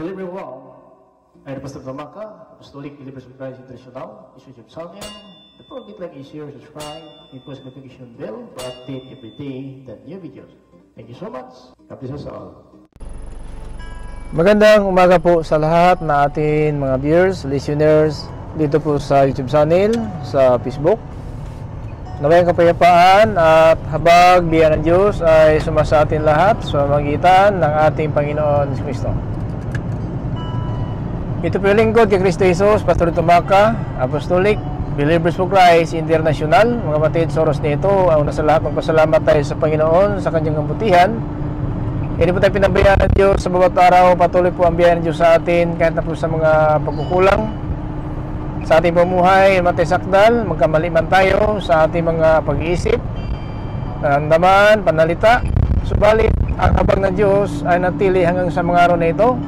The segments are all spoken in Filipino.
Hello everyone, I'm Pastor Tamaka, Apostolic Believers of Christ International, YouTube channel. Before we like, share, subscribe, and post notification bell for update every day the new videos. Thank you so much. God bless us all. Magandang umaga po sa lahat na ating mga viewers, listeners dito po sa YouTube channel, sa Facebook. Naway ang kapayapaan at habag biyaya ng Diyos ay sumasa atin lahat sa magitan ng ating Panginoon si Kristo. Ito po yung lingkod kay Kristo Jesus, Pastor Tumaka, Apostolic Believers of Christ International. Mga kapatid, sa oras nito, una sa lahat, magpasalamat tayo sa Panginoon sa kanyang kabutihan. Hindi po tayo pinabayaan ng Diyos sa bawat araw. Patuloy po ang biyaya ng Diyos sa atin kahit na po sa mga pagkukulang sa ating pamuhay, matay sakdal, magkamali man tayo sa ating mga pag-iisip, naramdaman, panalita. Subalit, ang habag ng Diyos ay natili hanggang sa mga araw na ito.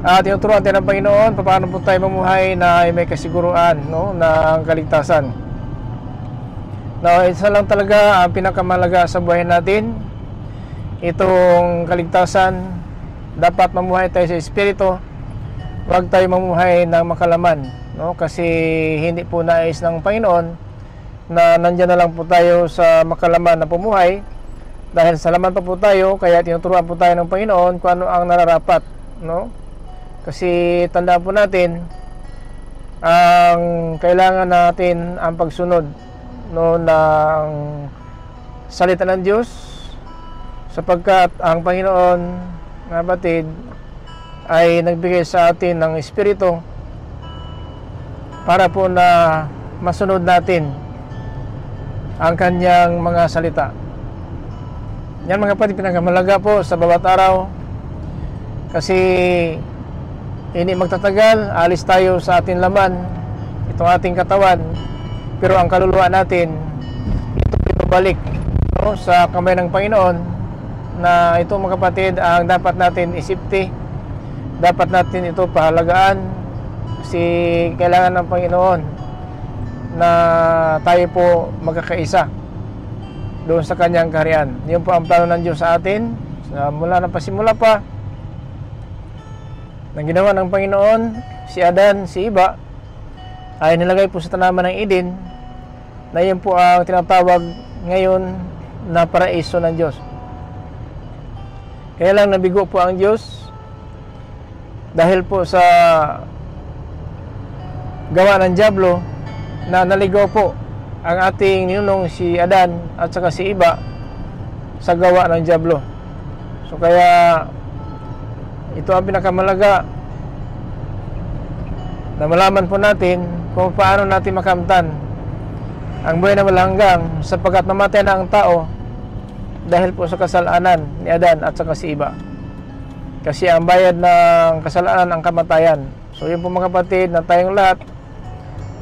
At tinuturuan tayo ng Panginoon paano po tayo mamuhay na may kasiguruan, no, ng kaligtasan. Now, isa lang talaga ang pinakamalaga sa buhay natin. Itong kaligtasan, dapat mamuhay tayo sa Espiritu. Huwag tayo mamuhay ng makalaman, no? Kasi hindi po nais ng Panginoon na nandyan na lang po tayo sa makalaman na pumuhay. Dahil sa laman pa po tayo, kaya tinuturuan po tayo ng Panginoon kung ano ang nararapat, no? Kasi tandaan po natin, ang kailangan natin ang pagsunod, no, ng salita ng Diyos, sapagkat ang Panginoon, mga batid, ay nagbigay sa atin ng Espiritu para po na masunod natin ang kanyang mga salita. Yan mga kapatid, pinakamalaga po sa bawat araw, kasi hindi magtatagal, alis tayo sa ating laman, itong ating katawan, pero ang kaluluwa natin, ito pinabalik, no, sa kamay ng Panginoon, na ito mga kapatid, ang dapat natin isipti, dapat natin ito pahalagaan, kasi kailangan ng Panginoon na tayo po magkakaisa doon sa kanyang kaharian. Yun po ang plano ng Diyos sa atin, mula na pasimula pa, nang ginawa ng Panginoon, si Adan, si Iba, ay nilagay po sa tanaman ng Eden, na yun po ang tinatawag ngayon na paraiso ng Diyos. Kaya lang nabigo po ang Diyos dahil po sa gawa ng dyablo na naligaw po ang ating ninunong si Adan at saka si Iba sa gawa ng dyablo. So kaya ito ang pinakamalaga na malaman po natin kung paano natin makamtan ang buhay na walang hanggang, sapagkat namatay na ang tao dahil po sa kasalanan ni Adan at saka si Iba. Kasi ang bayad ng kasalanan ang kamatayan. So yun po mga kapatid, na tayong lahat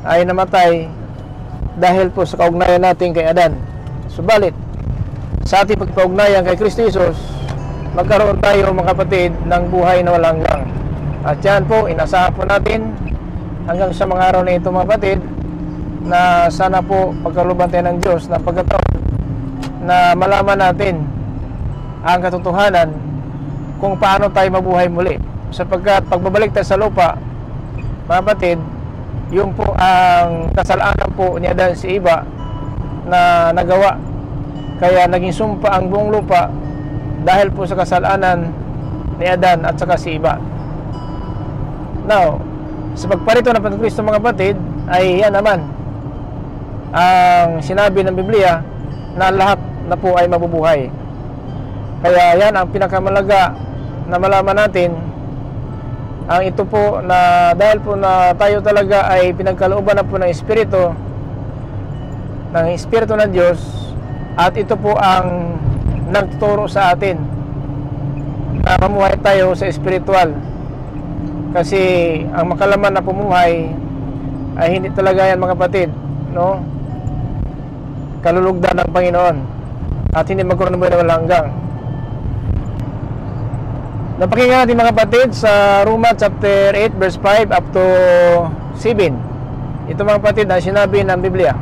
ay namatay dahil po sa kaugnayan natin kay Adan. Subalit, sa ating pagkaugnayan kay Kristo Jesus, magkaroon tayo mga kapatid ng buhay na walang hanggang. At yan po, inasahan po natin hanggang sa mga araw na ito mga kapatid, na sana po pagkaluban tayo ng Diyos na pagkataon na malaman natin ang katotohanan kung paano tayo mabuhay muli. Sapagkat pagbabalik tayo sa lupa, mga kapatid, yung po ang kasalanan po ni Adan si Iba na nagawa. Kaya naging sumpa ang buong lupa dahil po sa kasalanan ni Adan at saka si Iba. Now, sa pagparito ng Pangkristo mga kapatid, ay yan naman ang sinabi ng Biblia na lahat na po ay mabubuhay. Kaya yan ang pinakamalaga na malaman natin, ang ito po na dahil po na tayo talaga ay pinagkalooban na po ng Espiritu ng Diyos, at ito po ang nagtuturo sa atin na mamuhay tayo sa espiritual. Kasi ang makalaman na pumuhay ay hindi talaga yan mga kapatid, no, kalulugdan ng Panginoon, at hindi magkaroon ng buhay na walang hanggang. Napakinggan natin mga kapatid sa Roma chapter 8 verse 5 up to 7. Ito mga kapatid na sinabi ng Biblia.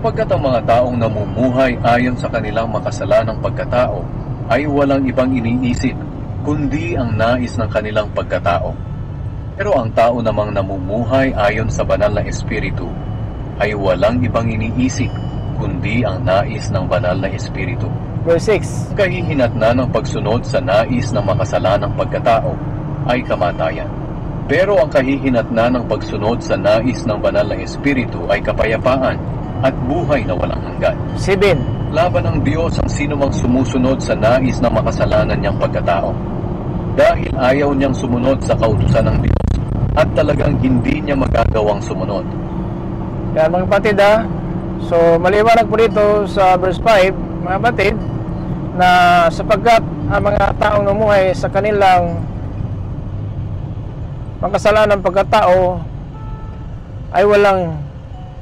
Pagkat ang mga taong namumuhay ayon sa kanilang makasalanang pagkatao ay walang ibang iniisip, kundi ang nais ng kanilang pagkatao. Pero ang tao namang namumuhay ayon sa banal na Espiritu, ay walang ibang iniisip, kundi ang nais ng banal na Espiritu. Verse 6. Ang kahihinatnan ng pagsunod sa nais ng makasalanang pagkatao ay kamatayan. Pero ang kahihinatnan ng pagsunod sa nais ng banal na Espiritu ay kapayapaan at buhay na walang hanggan. 7. Laban ng Diyos ang sinumang sumusunod sa nais ng makasalanan niyang pagkatao. Dahil ayaw niyang sumunod sa kautusan ng Diyos at talagang hindi niya magagawang sumunod. Yan mga kapatid So maliwanag po dito sa verse 5 mga kapatid na sapagkat ang mga taong namuhay sa kanilang makasalanan pagkatao ay walang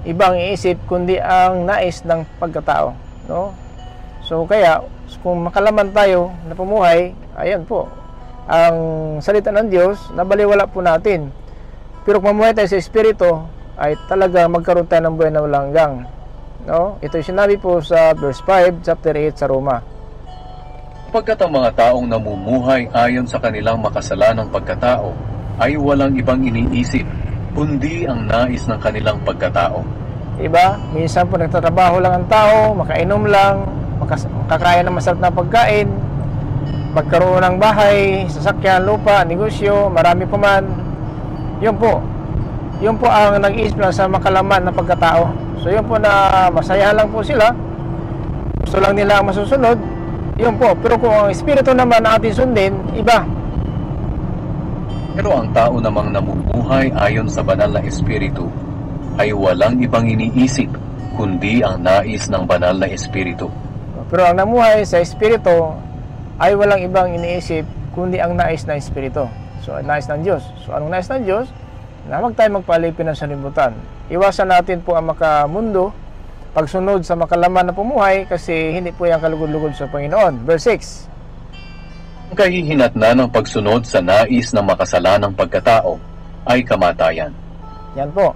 ibang iisip kundi ang nais ng pagkatao, no? So kaya kung makalaman tayo na pumuhay, ayan po ang salita ng Diyos, nabaliwala po natin. Pero kung mamuhay tayo sa Espiritu, ay talaga magkaroon tayo ng buhay na walang hanggang, no? Ito yung sinabi po sa verse 5, chapter 8 sa Roma. Pagkat ang mga taong namumuhay ayon sa kanilang makasalanang pagkatao ay walang ibang iniisip, kundi ang nais ng kanilang pagkatao. Diba? Minsan po nagtatrabaho lang ang tao, makainom lang, makakaya ng masarap na pagkain, magkaroon ng bahay, sasakyan, lupa, negosyo, marami pa man. Yun po ang nag-iisip lang sa makalaman na pagkatao. So yun po na masaya lang po sila, gusto lang nila ang masusunod, yun po. Pero kung ang Espiritu naman na ating sundin, iba. Pero ang tao namang namumuhay ayon sa banal na Espiritu ay walang ibang iniisip, kundi ang nais ng banal na Espiritu. Pero ang namuhay sa Espiritu ay walang ibang iniisip, kundi ang nais ng Espiritu. So, nais ng Diyos. So, anong nais ng Diyos? Na huwag tayo magpalipin ng sanlibutan. Iwasan natin po ang makamundo, pagsunod sa makalaman na pumuhay, kasi hindi po yan kalugod-lugod sa Panginoon. Verse 6. Ang kahihinatnan ng pagsunod sa nais ng makasalanang pagkatao ay kamatayan. Yan po.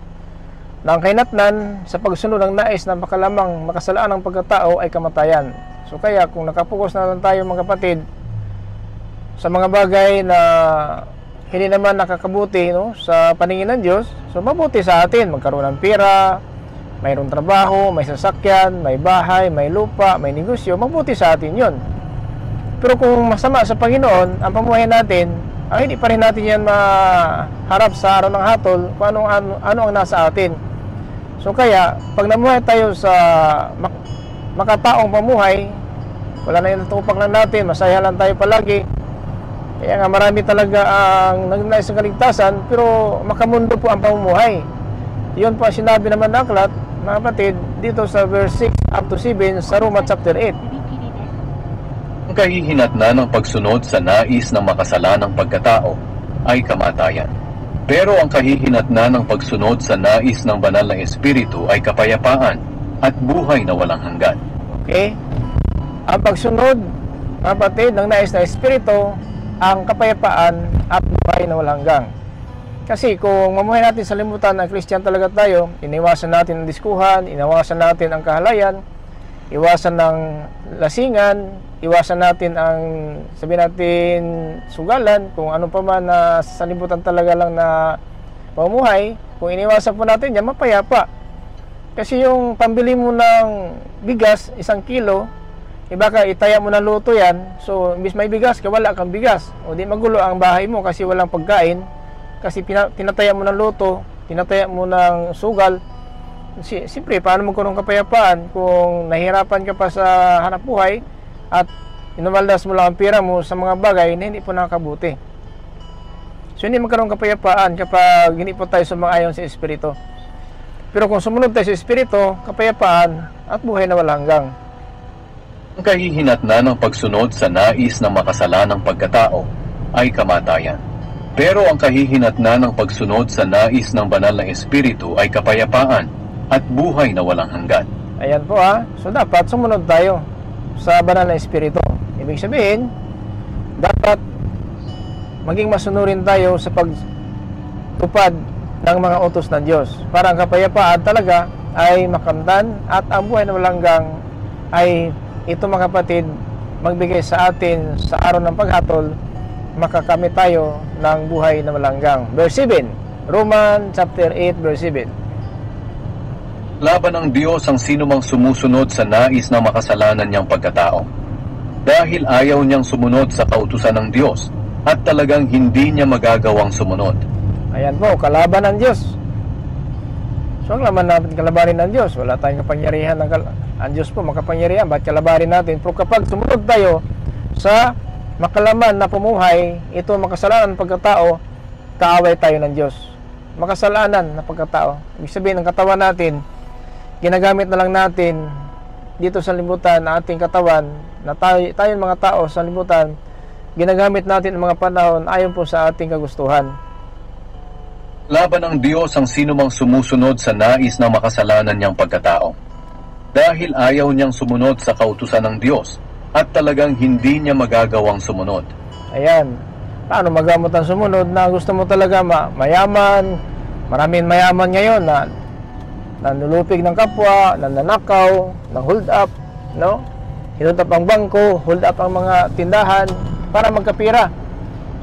Na ang kahinatnan sa pagsunod ng nais ng makalamang makasalanang pagkatao ay kamatayan. So kaya kung nakapokus na lang tayo mga kapatid sa mga bagay na hindi naman nakakabuti, no, sa paningin ng Diyos, so mabuti sa atin magkaroon ng pera, mayroong trabaho, may sasakyan, may bahay, may lupa, may negosyo, mabuti sa atin yon. Pero kung masama sa Panginoon ang pamuhay natin, hindi pa rin natin yan maharap sa araw ng hatol kung ano ang nasa atin. So kaya, pag namuhay tayo sa makataong pamuhay, wala na yung natupak lang natin, masaya lang tayo palagi. Kaya nga marami talaga ang nagnanais sa kaligtasan, pero makamundo po ang pamumuhay. Yun po ang sinabi naman ng aklat, mga kapatid, dito sa verse 6 up to 7 sa Roma chapter 8. Ang kahihinatnan ng pagsunod sa nais ng makasalanang pagkatao ay kamatayan. Pero ang kahihinatnan ng pagsunod sa nais ng banal na Espiritu ay kapayapaan at buhay na walang hanggan. Okay? Ang pagsunod, mga kapatid, ng nais na Espiritu, ang kapayapaan at buhay na walang hanggang. Kasi kung mamuhay natin sa limutan na Christian talaga tayo, iniwasan natin ang diskuhan, iniwasan natin ang kahalayan, iwasan ng lasingan, iwasan natin ang, sabihin natin, sugalan, kung ano pa man na sa limutan talaga lang na pamumuhay, kung iniwasan po natin yan, mapayapa. Kasi yung pambili mo ng bigas, 1 kilo, baka itaya mo ng luto yan, so imbis may bigas ka, wala kang bigas. O di magulo ang bahay mo kasi walang pagkain, kasi tinataya mo ng luto, tinataya mo ng sugal. Siyempre, paano magkaroon kapayapaan kung nahihirapan ka pa sa hanap buhay at inumaldas mo lang ang pera mo sa mga bagay na hindi po nakakabuti. So hindi magkaroon kapayapaan kapag hindi po tayo sumang-ayon sa Espiritu. Pero kung sumunod tayo sa Espiritu, kapayapaan at buhay na walang hanggang. Ang kahihinatnan ng pagsunod sa nais ng makasalanang pagkatao ay kamatayan. Pero ang kahihinatnan ng pagsunod sa nais ng banal na Espiritu ay kapayapaan at buhay na walang hanggan. Ayan po So dapat sumunod tayo sa banal na Espiritu. Ibig sabihin, dapat maging masunurin tayo sa pagtupad ng mga utos ng Diyos. Para ang kapayapaan talaga ay makamtan at ang buhay na walang hanggang ay ito mga kapatid magbigay sa atin sa araw ng paghatol, makakamit tayo ng buhay na malanggang. Verse 7, Roman chapter 8 verse 7. Laban ng Diyos ang sinumang sumusunod sa nais ng makasalanan niyang pagkatao. Dahil ayaw niyang sumunod sa kautusan ng Diyos at talagang hindi niya magagawang sumunod. Ayan po, kalaban ng Diyos. So ang laban natin kalabanin ng Diyos, wala tayong kapangyarihan ang Diyos po makapangyarihan, ba't kalabanin natin? Pero kapag sumunod tayo sa makalaman na pumuhay, ito makasalanan ng pagkatao, kaaway tayo ng Diyos. Makasalanan na pagkatao. Ibig sabihin, ang katawan natin, ginagamit na lang natin dito sa libutan na ating katawan, na tayo mga tao sa libutan, ginagamit natin ang mga panahon ayon po sa ating kagustuhan. Laban ng Diyos ang sinumang sumusunod sa nais ng makasalanan niyang pagkatao. Dahil ayaw niyang sumunod sa kautusan ng Diyos at talagang hindi niya magagawang sumunod. Ayan. Paano magamot ang sumunod na gusto mo talaga mayaman? Maraming mayaman ngayon na nanulupig ng kapwa, nananakaw, ng hold up, no? Hinult up ang bangko, hold up ang mga tindahan para magkapira.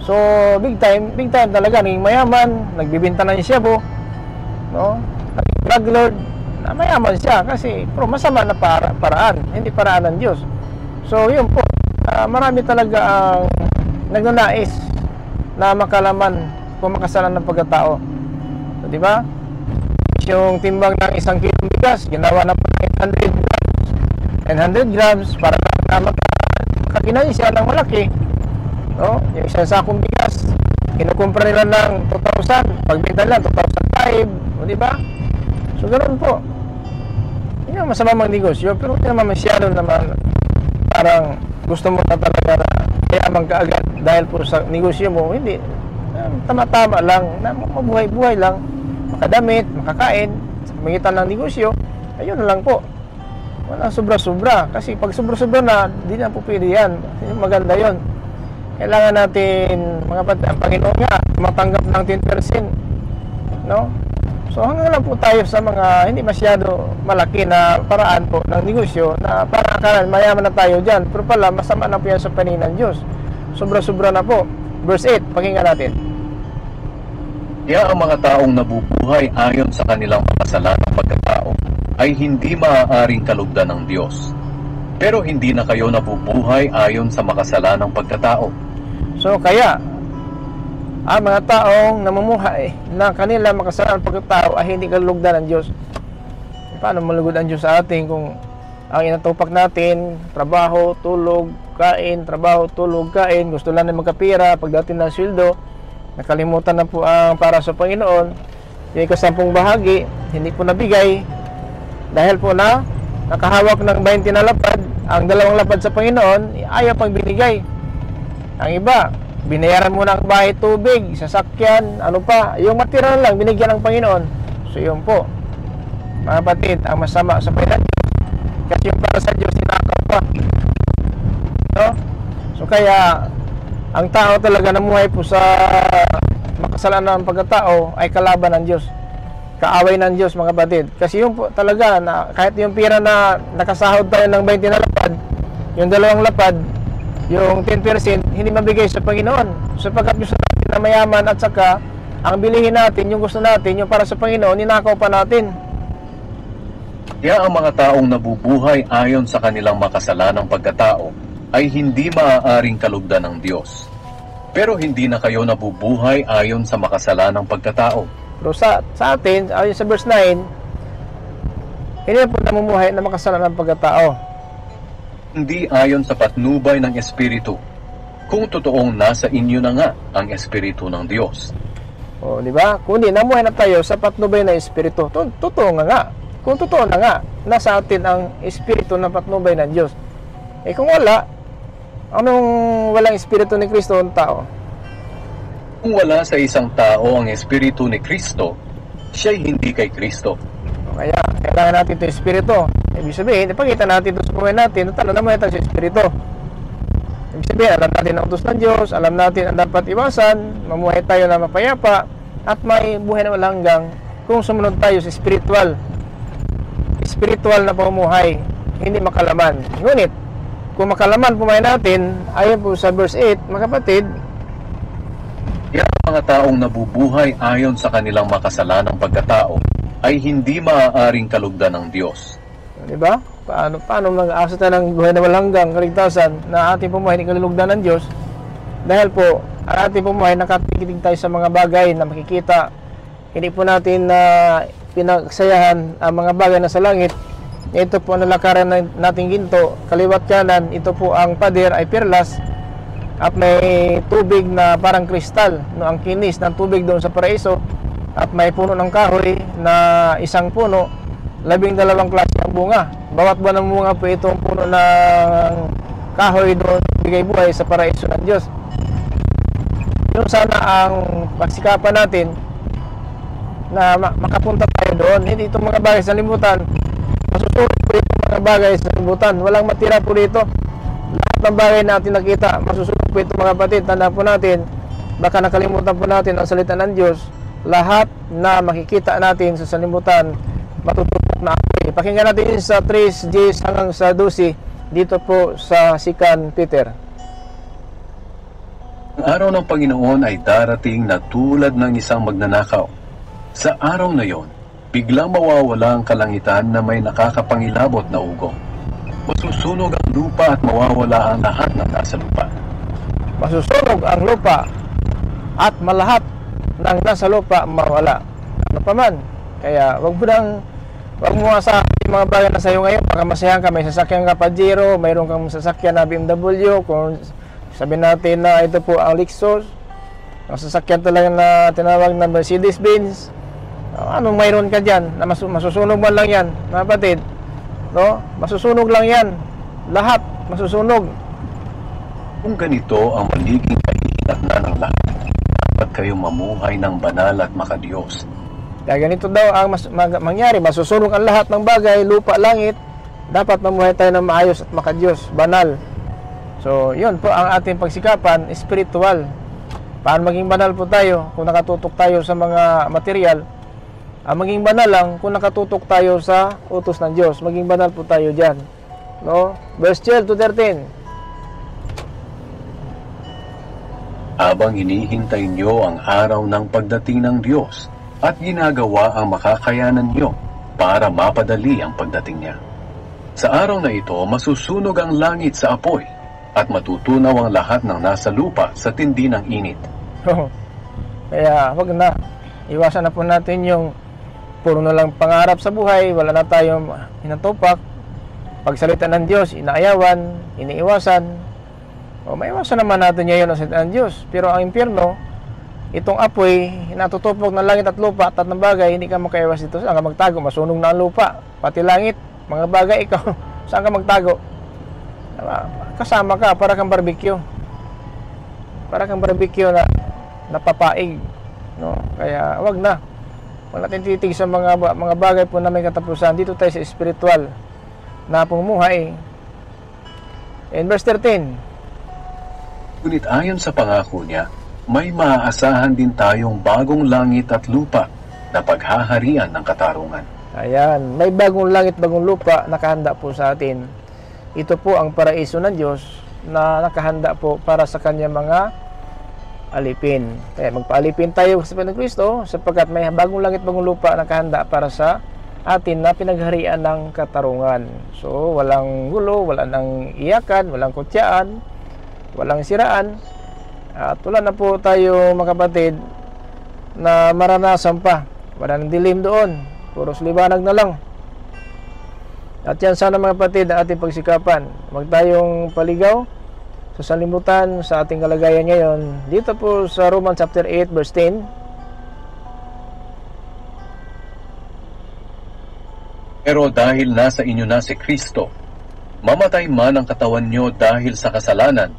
So, big time talaga, naging mayaman, nagbibinta ng shabu, no? Drug lord, na mayaman siya kasi pero masama na paraan, hindi paraan ng Diyos. So, yun po, marami talaga ang nagnanais na makalaman kung makasalan ng pagkatao. So, di ba? Yung timbang ng 1 kilong bigas, ginawa na po 900 grams. 900 grams para na makakinain siya ng malaki. No? Yung isang sakong bigas, kinukumpra nila ng 2,000, pagbenta nila 2,500, di ba? So ganoon po. Hindi naman masama magnegosyo, pero hindi naman masyado naman parang gusto mo na talaga na kayaman ka agad dahil po sa negosyo mo, hindi. Tama-tama lang, na mabuhay-buhay lang, makadamit, makakain, sa pamagitan ng negosyo, ayun na lang po. Walang sobra-sobra, kasi pag sobra-sobra na, hindi na po pwede yan. Maganda yon. Kailangan natin, mga kapatid, ang Panginoon nga, matanggap ng 10%. No? So hanggang lang po tayo sa mga hindi masyado malaki na paraan po ng negosyo na para akalan mayaman na tayo dyan. Pero pala, masama na po yan sa paningin ng Diyos. Sobra-sobra na po. Verse 8, pakinggan natin. Kaya ang mga taong nabubuhay ayon sa kanilang makasalanang pagkatao ay hindi maaaring kalugdan ng Diyos. Pero hindi na kayo nabubuhay ayon sa makasalanang pagkatao. So kaya, ang mga taong namumuhay na kanila makasalanang pagkatao ay hindi kalugdan ng Diyos. Paano malugod ang Diyos sa atin kung ang inatupak natin, trabaho, tulog, kain, trabaho, tulog, kain, gusto lang na magkapira, pagdating ng sweldo, nakalimutan na po ang para sa Panginoon, yung ikasampung bahagi, hindi po nabigay, dahil po na nakahawak ng 20 na lapad, ang 2 lapad sa Panginoon, ayaw pang binigay. Ang iba, binayaran mo ng bahay, tubig, sasakyan, ano pa, yung matira lang, binigyan ng Panginoon. So yun po, mga kapatid, ang masama sa Panginoon, kasi yung para sa Diyos, sinakaw pa. No? So kaya, ang tao talaga namuhay po sa makasalanan ng pagkatao ay kalaban ng Diyos. Kaaway ng Diyos, mga kapatid. Kasi yung po talaga, na kahit yung pira na nakasahod tayo ng 20 na lapad, yung 2 lapad, yung 10%, hindi mabigay sa Panginoon. Sapagkat gusto natin na mayaman at saka, ang bilihin natin, yung gusto natin, yung para sa Panginoon, ninakaw pa natin. Kaya ang mga taong nabubuhay ayon sa kanilang makasalanang pagkatao ay hindi maaaring kalugdan ng Diyos. Pero hindi na kayo nabubuhay ayon sa makasalanang pagkatao. Pero sa atin, ayon sa verse 9, hindi na po namumuhay na makasalanang pagkatao. Hindi ayon sa patnubay ng Espiritu, kung totoong nasa inyo na nga ang Espiritu ng Diyos. O, di ba? Kundi namuhay na tayo sa patnubay ng Espiritu. Totoo nga. Kung totoo na nga, nasa atin ang Espiritu ng patnubay ng Diyos. Eh kung wala, anong walang Espiritu ni Kristo ang tao? Kung wala sa isang tao ang Espiritu ni Kristo, siya'y hindi kay Kristo. Kaya, kailangan natin ito Espiritu. Ibig sabihin, ipakita natin ito sa buhay natin, na talaga naman ito sa Espiritu. Ibig sabihin, alam natin ang utos ng Diyos, alam natin ang dapat iwasan, mamuhay tayo na mapayapa, at may buhay na walang hanggang kung sumunod tayo sa spiritual na pamumuhay, hindi makalaman. Ngunit, kung makalaman po natin, ayon po sa verse 8, mga kapatid, Kaya ang mga taong nabubuhay ayon sa kanilang makasalanang pagkatao ay hindi maaaring kalugdan ng Diyos. di ba? Paano mag-aasa tayo ng buhay na walang hanggang kaligtasan na ating pumuhay ni kalulugdan ng Diyos? Dahil po, ang ating pumuhay nakatikitig tayo sa mga bagay na makikita. Hindi po natin na pinagsayahan ang mga bagay na sa langit. Ito po ang nalakaran nating ginto, kaliwat kanan, ito po ang pader ay perlas at may tubig na parang kristal, no, ang kinis ng tubig doon sa paraiso, at may puno ng kahoy na isang puno, 12 klase ang bunga. Bawat buwan ng bunga po itong puno ng kahoy doon bigay buhay sa paraiso ng Diyos. Yun sana ang pagsikapan natin na makapunta tayo doon. Hindi itong mga bagay sa limutan, masusunod po itong mga bagay sa limutan. Walang matira po dito. Lahat ng bagay natin nakita, masusunod po itong mga kapatid. Tandaan po natin, baka nakalimutan po natin ang salita ng Diyos. Lahat na makikita natin sa salimutan, matututok na apoy. Pakinggan natin sa 3 hanggang sa 12 dito po sa 2 Peter. Ang araw ng Panginoon ay darating na tulad ng isang magnanakaw. Sa araw na yon, biglang mawawala ang kalangitan na may nakakapangilabot na ugong. Masusunog ang lupa at mawawala ang lahat ng nasa lupa. Masusunog ang lupa at malahat ng nasa lupa mawala. Ano pa man. Kaya wag mo asahan yung mga bagay na sa'yo ngayon. Baka masayahan ka, may sasakyan ka Pajero, mayroon kang sasakyan na BMW, kung sabihin natin na ito po ang Lexus, ang sasakyan talaga na tinawag na Mercedes-Benz, anong mayroon ka dyan na masusunog man lang yan, mga kapatid, no? Masusunog lang yan, lahat masusunog. Kung ganito ang magiging kahihinatnan ng lahat, dapat kayong mamuhay ng banal at makadiyos. Kaya ganito daw ang mangyari, masusunog ang lahat ng bagay, lupa, langit. Dapat mamuhay tayo ng maayos at makadiyos, banal. So, yun po ang ating pagsikapan, spiritual. Paano maging banal po tayo kung nakatutok tayo sa mga material? Ang maging banal lang kung nakatutok tayo sa utos ng Diyos. Maging banal po tayo dyan. No? Verse 12 to 13. Habang hinihintay nyo ang araw ng pagdating ng Diyos at ginagawa ang makakayanan nyo para mapadali ang pagdating niya. Sa araw na ito, masusunog ang langit sa apoy at matutunaw ang lahat ng nasa lupa sa tindi ng init. Kaya wag na. Iwasan na po natin yung puro na lang pangarap sa buhay, wala na tayong hinatupak. Pagsalita ng Diyos, inaayawan, iniiwasan. Maiwasan naman natin ngayon ang salita ng Diyos. Pero ang impyerno, itong apoy, natutupok ng langit at lupa at ng bagay, hindi ka makaiwas dito. Saan ka magtago? Masunog na ang lupa, pati langit, mga bagay, ikaw, saan ka magtago? Kasama ka, para kang barbecue. Para kang barbecue na napapaig. No? Kaya wag na. Wag natin titig sa mga bagay po na may katapusan. Dito tayo sa spiritual na pumuhay. In verse 13. Ngunit ayon sa pangako niya, may maaasahan din tayong bagong langit at lupa na paghaharian ng katarungan. Ayan, may bagong langit, bagong lupa nakahanda po sa atin. Ito po ang paraiso ng Diyos na nakahanda po para sa kanya mga alipin. Kaya magpaalipin tayo sa Panginoon Kristo sapagkat may bagong langit, bagong lupa nakahanda para sa atin na pinagharian ng katarungan. So, walang gulo, walang iyakan, walang kutyaan, walang siraan. At wala na po tayo mga kapatid na maranasan pa. Wala nang dilim doon. Puros liwanag na lang. At yan sana mga kapatid ang ating pagsikapan. Huwag tayong paligaw sa salimutan sa ating kalagayan ngayon. Dito po sa Romans chapter 8 verse 10. Pero dahil nasa inyo na si Kristo, mamatay man ang katawan nyo dahil sa kasalanan,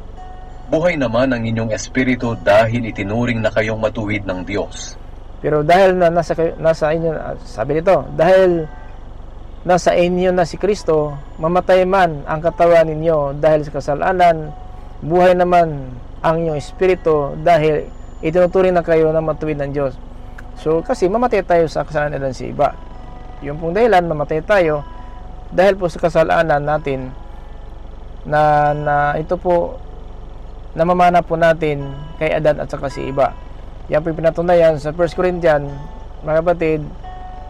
buhay naman ang inyong espiritu dahil itinuring na kayong matuwid ng Diyos. Pero dahil nasa inyo, sabi nito, dahil nasa inyo na si Kristo, mamatay man ang katawan ninyo dahil sa kasalanan, buhay naman ang inyong espiritu dahil itinuturing na kayo na matuwid ng Diyos. So, kasi mamatay tayo sa kasalanan ng si iba. Yung pong dahilan, mamatay tayo dahil po sa kasalanan natin na ito po namamana po natin kay Adan at saka si Eva. Yan po pinatunayan sa 1 Corinthians, mga kapatid,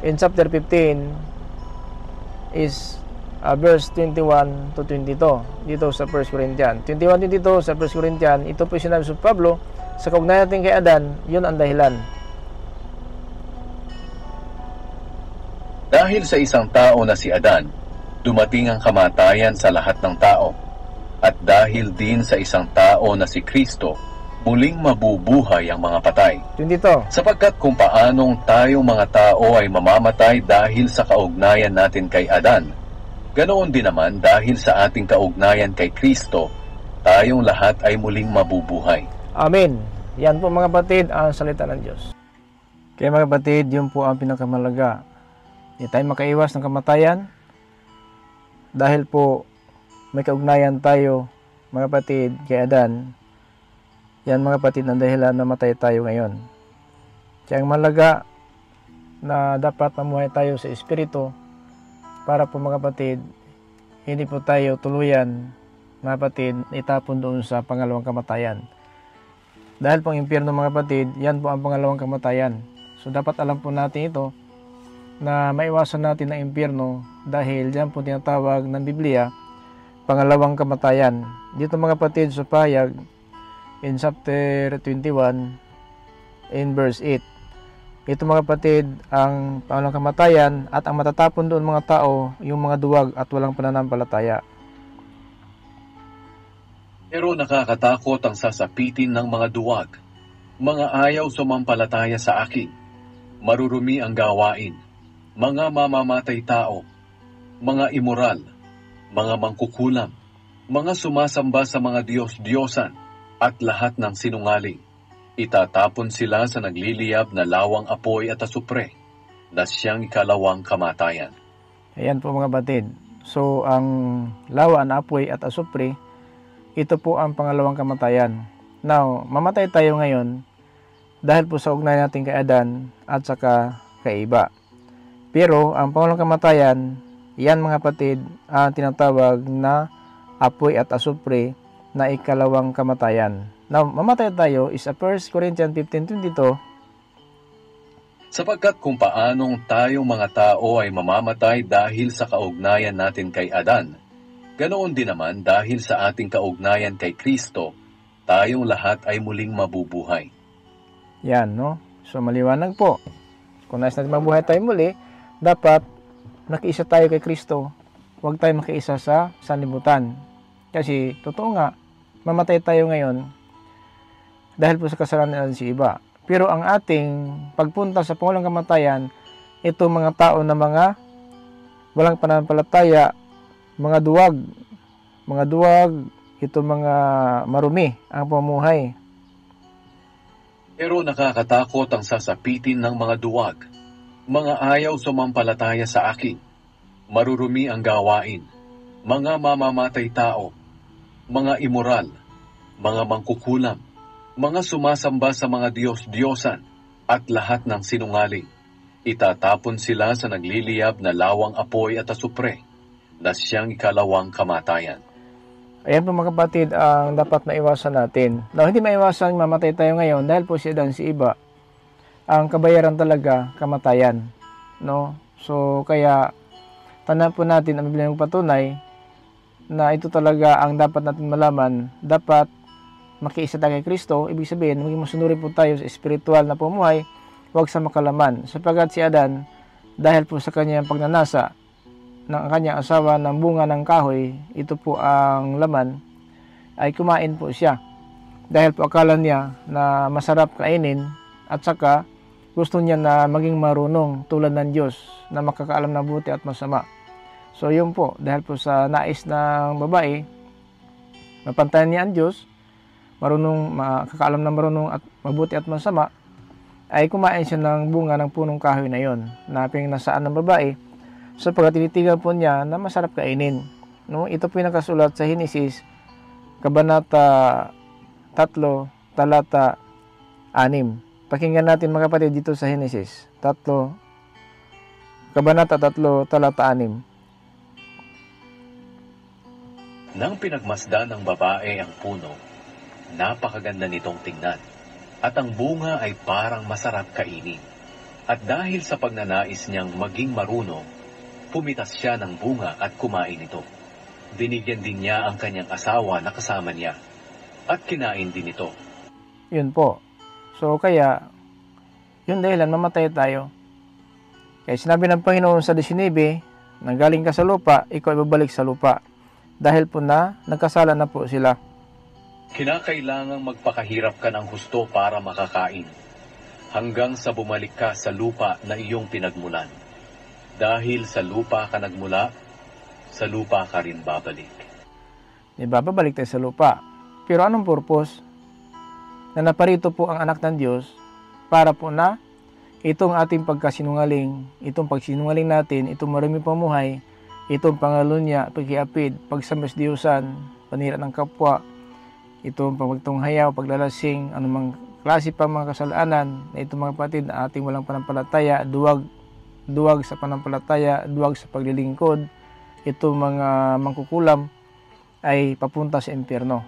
in chapter 15 is verse 21 to 22 dito sa 1 Corinthians. 21-22 sa 1 Corinthians, ito po sinabi sa Pablo, sa kaugnayan natin kay Adan, yun ang dahilan. Dahil sa isang tao na si Adan, dumating ang kamatayan sa lahat ng tao. At dahil din sa isang tao na si Kristo, muling mabubuhay ang mga patay. 22. Sapagkat kung paanong tayong mga tao ay mamamatay dahil sa kaugnayan natin kay Adan, ganoon din naman dahil sa ating kaugnayan kay Kristo, tayong lahat ay muling mabubuhay. Amen. Yan po mga kapatid ang salita ng Diyos. Kaya mga kapatid, yun po ang pinakamalaga. Hindi tayo makaiwas ng kamatayan dahil po may kaugnayan tayo, mga kapatid, kay Adan. Yan mga kapatid ang dahilan na matay tayo ngayon. Kaya ang malaga na dapat mamuhay tayo sa Espiritu para po mga kapatid, hindi po tayo tuluyan, mga kapatid, itapon doon sa pangalawang kamatayan. Dahil pong impyerno mga kapatid, yan po ang pangalawang kamatayan. So dapat alam po natin ito na maiwasan natin ang impyerno dahil yan po tinatawag ng Biblia pangalawang kamatayan. Dito mga kapatid sa pahayag in chapter 21 in verse 8. Ito mga kapatid ang pangalawang kamatayan at ang matatapon doon mga tao yung mga duwag at walang pananampalataya. Pero nakakatakot ang sasapitin ng mga duwag, mga ayaw sumampalataya sa akin, marurumi ang gawain, mga mamamatay tao, mga immoral, mga mangkukulam, mga sumasamba sa mga Diyos-Diyosan, at lahat ng sinungaling. Itatapon sila sa nagliliyab na lawang apoy at asupre, na siyang ikalawang kamatayan. Ayan po mga batid. So ang lawa na apoy at asupre, ito po ang pangalawang kamatayan. Now, mamatay tayo ngayon dahil po sa ugnayan natin kay Adan at saka kay Eva. Pero ang pangalawang kamatayan, yan mga kapatid, ang tinatawag na apoy at asupre na ikalawang kamatayan. Now, mamatay tayo is 1 Corinthians 15:22. Sapagkat kung paanong tayong mga tao ay mamamatay dahil sa kaugnayan natin kay Adan, ganoon din naman dahil sa ating kaugnayan kay Kristo, tayong lahat ay muling mabubuhay. Yan, no? So, maliwanag po. Kung nais natin mabuhay tayo muli, dapat nakiisa tayo kay Kristo. Huwag tayo makiisa sa sanlibutan. Kasi, totoo nga, mamatay tayo ngayon dahil po sa kasalanan si Eva. Pero ang ating pagpunta sa pangalawang kamatayan, ito mga tao na mga walang pananampalataya, mga duwag, ito mga marumi ang pamuhay. Pero nakakatakot ang sasapitin ng mga duwag, mga ayaw sumampalataya sa akin, marurumi ang gawain, mga mamamatay tao, mga immoral, mga mangkukulam, mga sumasamba sa mga Diyos-Diyosan, at lahat ng sinungaling. Itatapon sila sa nagliliyab na lawang apoy at asupre, na siyang ikalawang kamatayan. Ayan po mga kapatid ang dapat maiwasan natin. Now, hindi maiwasan mamatay tayo ngayon dahil po si Adan, si Eva, ang kabayaran talaga kamatayan. No? So, kaya tandaan po natin ang Biblia patunay na ito talaga ang dapat natin malaman. Dapat makiisa tayo kay Kristo. Ibig sabihin, maging masunuri po tayo sa espiritual na pumuhay, huwag sa makalaman. Sapagat si Adan, dahil po sa kanyang pagnanasa ng kanyang asawa ng bunga ng kahoy, ito po ang laman, ay kumain po siya. Dahil po akala niya na masarap kainin at saka gusto niya na maging marunong tulad ng Diyos na makakaalam ng buti at masama. So yun po, dahil po sa nais ng babae, mapantayan niya ang Diyos, makakaalam ng marunong at mabuti at masama, ay kumain siya ng bunga ng punong kahoy na yon na pinasaan ng babae sapagkat tinitigan po niya na masarap kainin. No? Ito po yung nakasulat sa Henesis, Kabanata 3, Talata 6. Pakinggan natin mga kapatid dito sa Henesis 3, Kabanata 3, Talata 6. Nang pinagmasdan ng babae ang puno, napakaganda nitong tingnan, at ang bunga ay parang masarap kainin. At dahil sa pagnanais niyang maging marunong, pumitas siya ng bunga at kumain ito. Binigyan din niya ang kanyang asawa na kasama niya, at kinain din ito. Yun po. So kaya, yun dahilan mamatay tayo. Kaya sinabi ng Panginoon sa 19, nanggaling ka sa lupa, ikaw ibabalik sa lupa. Dahil po na, nagkasala na po sila. Kinakailangang magpakahirap ka ng husto para makakain, hanggang sa bumalik ka sa lupa na iyong pinagmulan. Dahil sa lupa ka nagmula, sa lupa ka rin babalik. Diba, babalik tayo sa lupa. Pero anong purpose? Na naparito po ang anak ng Diyos para po na itong ating pagkasinungaling, itong pagsinungaling natin, itong marami pamuhay, itong pangalunya, pagkiapid, pagsamasdiyusan, panira ng kapwa, itong pagtunghayaw, paglalasing, anumang klase pa mga kasalanan na itong mga kapatid na ating walang panampalataya, duwag sa panampalataya, duwag sa paglilingkod, itong mga mangkukulam ay papunta sa impyerno.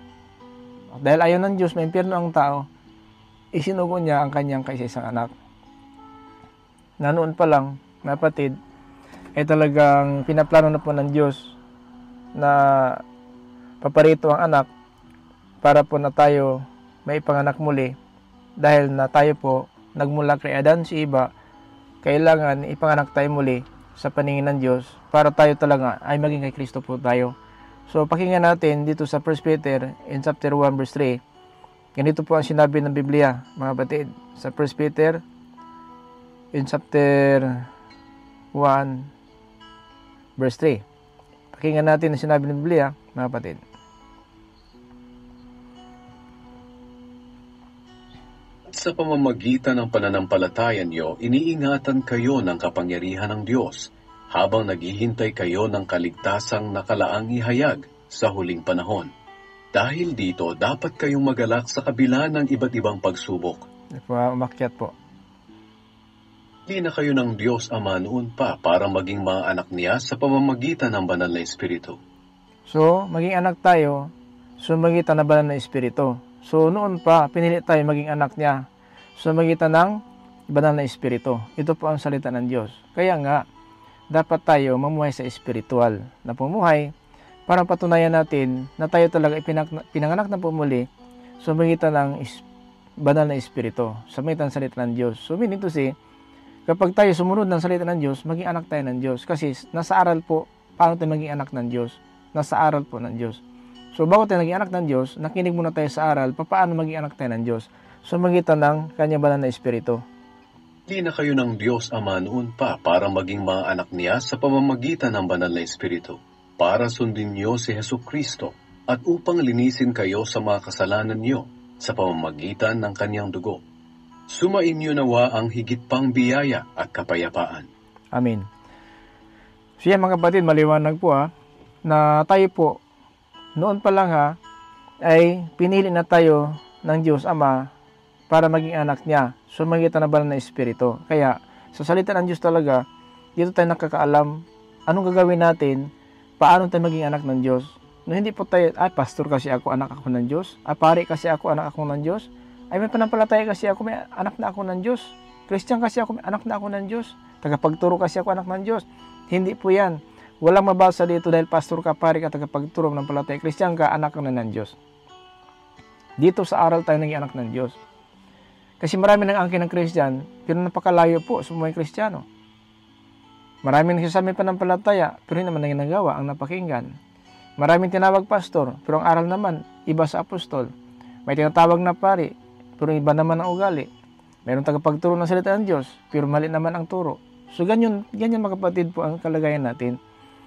Dahil ayaw ng Diyos, may impyerno ang tao, isinugo niya ang kanyang kaisa-isang anak. Na noon pa lang, mga kapatid, ay talagang pinaplano na po ng Diyos na paparito ang anak para po na tayo may panganak muli. Dahil na tayo po nagmula kay Adan si Eva, kailangan ipanganak tayo muli sa paningin ng Diyos para tayo talaga ay maging kay Kristo po tayo. So pakinggan natin dito sa 1 Peter in chapter 1 verse 3. Ganito po ang sinabi ng Biblia, mga batid, sa 1 Peter in chapter 1 verse 3. Pakinggan natin ang sinabi ng Biblia, mga batid. Sa pamamagitan ng pananampalataya niyo, iniingatan kayo ng kapangyarihan ng Diyos habang naghihintay kayo ng kaligtasang nakalaang ihayag sa huling panahon. Dahil dito, dapat kayong magalak sa kabila ng iba't ibang pagsubok. Umakyat po. Hindi na kayo ng Diyos Ama noon pa para maging mga anak niya sa pamamagitan ng banal na Espiritu. So, maging anak tayo, sumagitan ng banal na Espiritu. So, noon pa, pinili tayo maging anak niya. So, magitan ng banal na Espiritu. Ito po ang salita ng Diyos. Kaya nga, dapat tayo mamuhay sa espiritual na pumuhay para patunayan natin na tayo talaga pinanganak na pumuli sa magitan ng banal na Espiritu, sa magitan ng salita ng Diyos. So, meaning to say, kapag tayo sumunod ng salita ng Diyos, maging anak tayo ng Diyos. Kasi nasa aral po, paano tayo maging anak ng Diyos? Nasa aral po ng Diyos. So, bago tayo naging anak ng Diyos, nakinig muna tayo sa aral, paano maging anak tayo ng Diyos? So, magitan ng kanyang banal na Espiritu. Hindi na kayo ng Diyos Ama noon pa para maging mga anak niya sa pamamagitan ng banal na Espiritu, para sundin niyo si Jesucristo at upang linisin kayo sa mga kasalanan niyo sa pamamagitan ng kanyang dugo. Sumain niyo nawa ang higit pang biyaya at kapayapaan. Amen. So yan mga kapatid, maliwanag po na tayo po, noon pa lang ay pinili na tayo ng Diyos Ama para maging anak niya. So magitan na banal na Espiritu. Kaya sa salita ng Diyos talaga, dito tayo nakakaalam anong gagawin natin, paano tayo maging anak ng Diyos. No, hindi po tayo, pastor kasi ako, anak ako ng Diyos. Pare kasi ako, anak ako ng Diyos. Ay, may panampalataya kasi ako, may anak na ako ng Diyos. Christian kasi ako, may anak na ako ng Diyos. Tagapagturo kasi ako, anak ng Diyos. Hindi po yan. Walang mabasa dito dahil pastor ka, pare ka, tagapagturo ng palataya. Christian ka, anak ka na ng Diyos. Dito sa aral tayo naging anak ng Diyos. Kasi marami nang angkin ng Christian, pero napakalayo po sa mga Kristiyano. Maraming nagsasabi panampalataya, pero hindi naman na ginagawa ang napakinggan. Maraming tinawag pastor, pero ang aral naman, iba sa apostol. May tinatawag na pari, pero iba naman ang ugali. Mayroong tagapagturo ng salita ng Diyos, pero mali naman ang turo. So ganyan mga kapatid po ang kalagayan natin.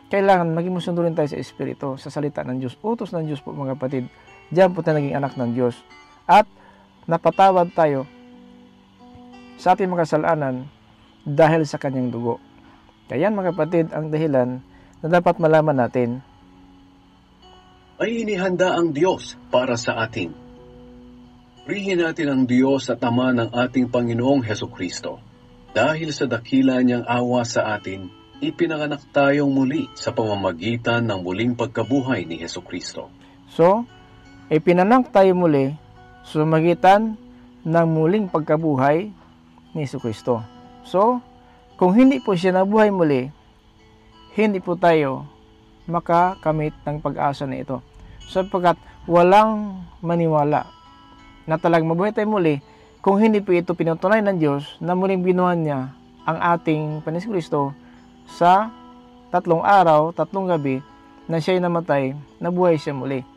Kailangan maging musundo rin tayo sa Espiritu, sa salita ng Diyos. Utos ng Diyos po mga kapatid. Diyan po tayo naging anak ng Diyos. At napatawad tayo sa ating mga kasalanan dahil sa kanyang dugo. Kaya mga kapatid, ang dahilan na dapat malaman natin. Ay inihanda ang Diyos para sa atin. Purihin natin ang Diyos at Ama ng ating Panginoong Hesukristo. Dahil sa dakila niyang awa sa atin, Ipinanganak tayong muli sa pamamagitan ng muling pagkabuhay ni Hesukristo. So, ipinanak tayo muli sa pamamagitan ng muling pagkabuhay ni Hesukristo. So, kung hindi po siya nabuhay muli, hindi po tayo makakamit ng pag-asa na ito. Sapagkat walang maniwala na talagang mabuhay tayo muli kung hindi po ito pinutunay ng Diyos na muling binuhan niya ang ating Panginoon Kristo sa 3 araw, 3 gabi na siya'y namatay, nabuhay siya muli.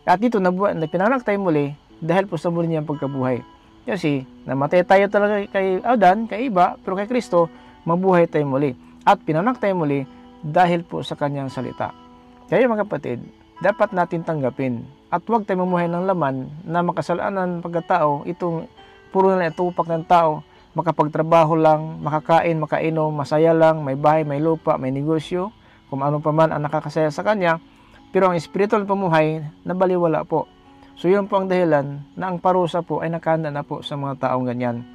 At dito pinanganak tayo muli dahil po sa muli niyang pagkabuhay. Kasi namatay tayo talaga kay Adan, kay Iba, pero kay Kristo, mabuhay tayo muli. At pinanganak tayo muli dahil po sa kanyang salita. Kaya mga kapatid, dapat natin tanggapin at huwag tayo mamuhay ng laman na makasalanan pagkatao, itong puro na itupak ng tao, makapagtrabaho lang, makakain, makainom, masaya lang, may bahay, may lupa, may negosyo, kung ano pa man ang nakakasaya sa kanya, pero ang spiritual pamuhay, nabaliwala po. So yun po ang dahilan na ang parusa po ay nakahanda na po sa mga taong ganyan.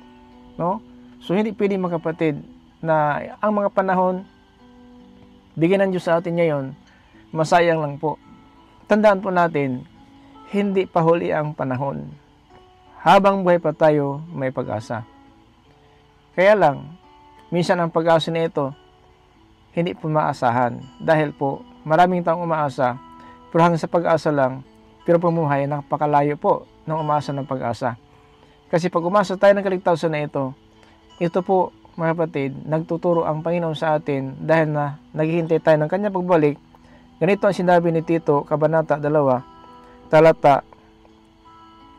No? So hindi pwede mga kapatid na ang mga panahon, bigyan ng Diyos sa atin ngayon, masayang lang po. Tandaan po natin, hindi pa huli ang panahon. Habang buhay pa tayo, may pag-asa. Kaya lang, minsan ang pag-asa na ito, hindi po maasahan. Dahil po, maraming taong umaasa, pero hanggang sa pag-asa lang, pero pamuhay, napakalayo po ng umaasa ng pag-asa. Kasi pag umasa tayo ng kaligtasan na ito po, mga kapatid, nagtuturo ang Panginoon sa atin dahil na naghihintay tayo ng kanyang pagbalik. Ganito ang sinabi ni Tito, Kabanata 2, talata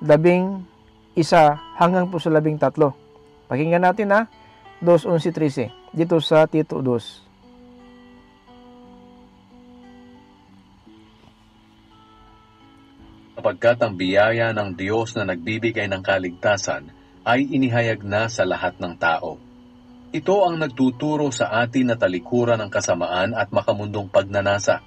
11 hanggang po sa 13. Pakinggan natin 2:11-13 dito sa Tito 2. Sapagkat ang biyaya ng Diyos na nagbibigay ng kaligtasan ay inihayag na sa lahat ng tao. Ito ang nagtuturo sa atin na talikuran ng kasamaan at makamundong pagnanasa.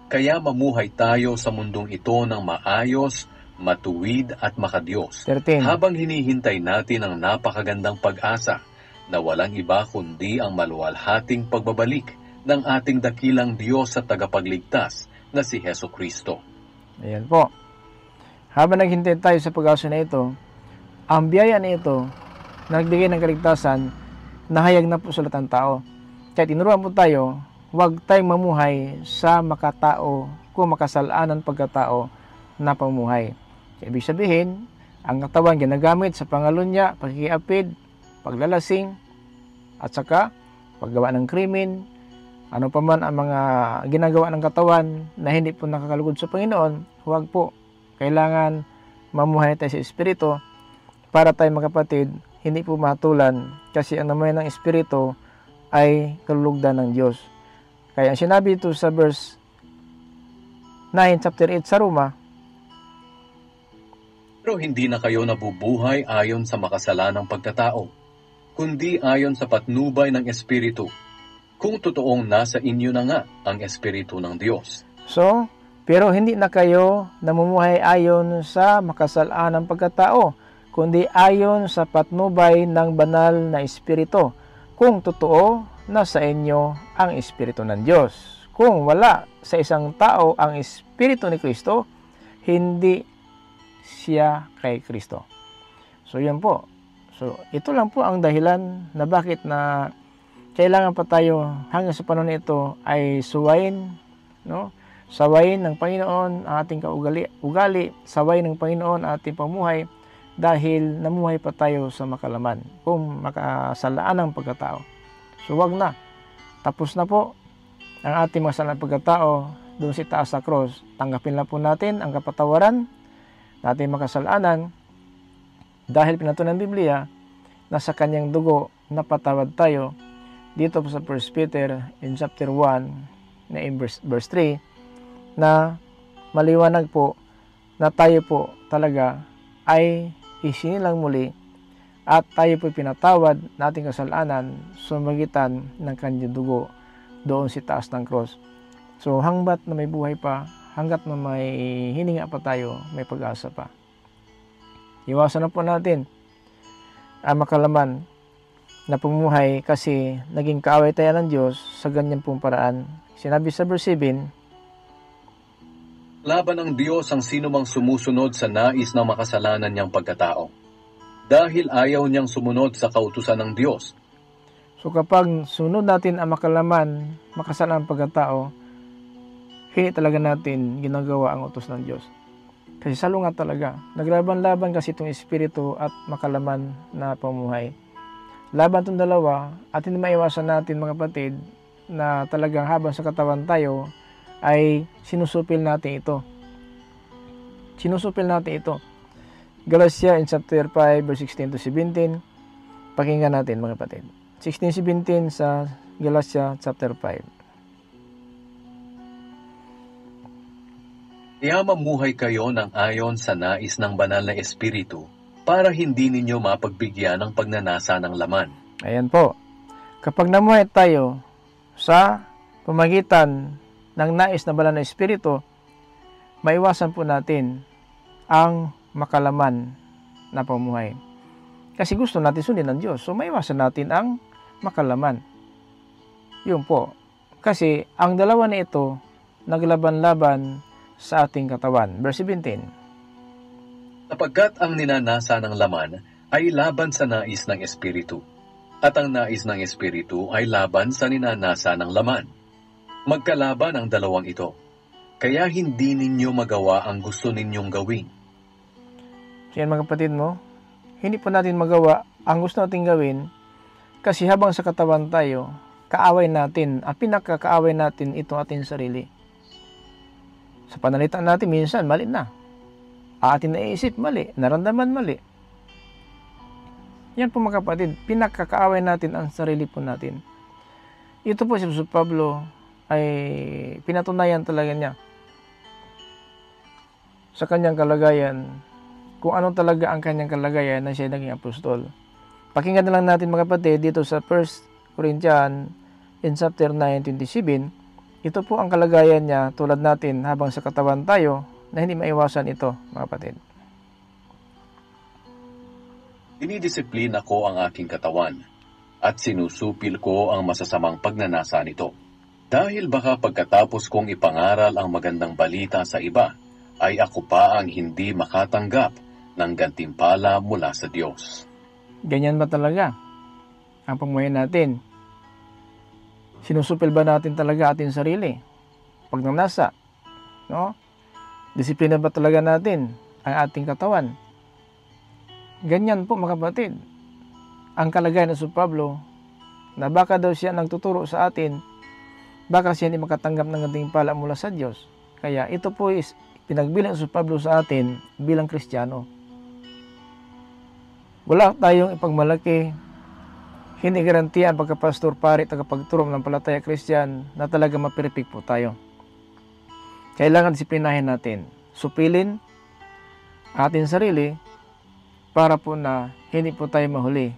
Kaya mamuhay tayo sa mundong ito ng maayos, matuwid at makadiyos. 13. Habang hinihintay natin ang napakagandang pag-asa na walang iba kundi ang maluwalhating pagbabalik ng ating dakilang Diyos at tagapagligtas na si Hesukristo. Ayan po. Habang naghintay tayo sa pag-asa na ito, ang biyaya na ito, nagbigay ng kaligtasan, nahayag na po sa lahat ng tao. Kaya tinuruan po tayo, huwag tayong mamuhay sa makatao kung makasalaan pagkatao na pamuhay. Ibig sabihin, ang katawan ginagamit sa pangalunya, pagkikiapid, paglalasing, at saka paggawa ng krimen, ano pa man ang mga ginagawa ng katawan na hindi po nakakalugod sa Panginoon, huwag po. Kailangan mamuhay tayo sa Espiritu para tayo mga kapatid, hindi po matulan kasi ang namuhay ng Espiritu ay kalulugdan ng Diyos. Kaya sinabi ito sa verse 9, chapter 8 sa Roma, Pero hindi na kayo nabubuhay ayon sa makasalanang pagkatao, kundi ayon sa patnubay ng Espiritu, kung totoong nasa inyo na nga ang Espiritu ng Diyos. So, pero hindi na kayo namumuhay ayon sa makasalanang pagkatao, kundi ayon sa patnubay ng banal na Espiritu, kung totoo nasa inyo ang Espiritu ng Diyos. Kung wala sa isang tao ang Espiritu ni Kristo, hindi siya kay Kristo. So, yan po. So, ito lang po ang dahilan na bakit na kailangan pa tayo hanggang sa panahon ito ay suwayin, no? Sawayin ng Panginoon ang ating ugali, sawayin ng Panginoon ang ating pamuhay dahil namuhay pa tayo sa makalaman kung makasalaan ng pagkatao. So wag na. Tapos na po ang ating masalaan ng pagkatao doon sa taas sa cross. Tanggapin lang po natin ang kapatawaran natin makasalanan dahil pinatunan ng Biblia na sa kanyang dugo napatawad tayo. Dito po sa 1 Peter in chapter 1 na in verse 3 na maliwanag po na tayo po talaga ay isinilang muli at tayo po pinatawad nating kasalanan sa magitan ng kanyang dugo doon sa taas ng cross. So hanggat na may buhay pa, hanggat na may hininga pa tayo, may pag-asa pa. Iwasan na po natin ang makalaman na pumuhay kasi naging kaaway tayo ng Diyos sa ganyan pong paraan. Sinabi sa verse 7, Laban ng Diyos ang sinumang sumusunod sa nais ng makasalanan niyang pagkatao, dahil ayaw niyang sumunod sa kautusan ng Diyos. So kapag sunod natin ang makasalanang pagkatao, hindi talaga natin ginagawa ang utos ng Diyos. Kasi salungat talaga. Naglaban-laban kasi itong espiritu at makalaman na pamuhay. Laban itong dalawa at hindi maiwasan natin mga kapatid na talagang habang sa katawan tayo ay sinusupil natin ito. Sinusupil natin ito. Galatia in chapter 5 verse 16 to 17. Pakinggan natin mga kapatid. 16-17 sa Galatia chapter 5. Kaya mamuhay kayo ng ayon sa nais ng banal na espiritu para hindi ninyo mapagbigyan ng pagnanasa ng laman. Ayan po. Kapag namuhay tayo sa pamagitan ng nais na banal na espiritu, maiwasan po natin ang makalaman na pamuhay. Kasi gusto natin sundin ng Diyos. So maiwasan natin ang makalaman. Yun po. Kasi ang dalawa na ito naglaban-laban sa ating katawan. Verse 17. Sapagkat ang ninanasa ng laman ay laban sa nais ng espiritu, at ang nais ng espiritu ay laban sa ninanasa ng laman. Magkalaban ang dalawang ito, kaya hindi ninyo magawa ang gusto ninyong gawin. So yan mga kapatid mo, hindi po natin magawa ang gusto natin gawin kasi habang sa katawan tayo, kaaway natin, ang pinakakaaway natin ito ating sarili. Sa panalitan natin, minsan mali na. Ating naiisip, mali. Naramdaman, mali. Yan po mga kapatid, pinakakaaway natin ang sarili po natin. Ito po si Apostol Pablo ay pinatunayan talaga niya sa kanyang kalagayan, kung ano talaga ang kanyang kalagayan na siya naging apostol. Pakinggan na lang natin mga kapatid dito sa 1 Corinthians in chapter 9:27. Ito po ang kalagayan niya tulad natin habang sa katawan tayo na hindi maiwasan ito mga kapatid. Dinidisiplina ko ang aking katawan at sinusupil ko ang masasamang pagnanasa nito. Dahil baka pagkatapos kong ipangaral ang magandang balita sa iba, ay ako pa ang hindi makatanggap ng gantimpala mula sa Diyos. Ganyan ba talaga ang pamuhay natin? Sinusupil ba natin talaga ating sarili? Pagnanasa, no? Disiplina ba talaga natin ang ating katawan? Ganyan po mga kapatid. Ang kalagayan ng Apostol Pablo na baka daw siya nagtuturo sa atin, baka siya hindi makatanggap ng gantimpala mula sa Diyos. Kaya ito po is pinagbilang ng Apostol Pablo sa atin bilang Kristiyano. Wala tayong ipagmalaki, hindi garantiya ang pagkapastor, pari, tagapagturo ng palataya Kristiyan na talaga mapiripik po tayo. Kailangan disiplinahin natin, supilin ating sarili para po na hindi po tayo mahuli.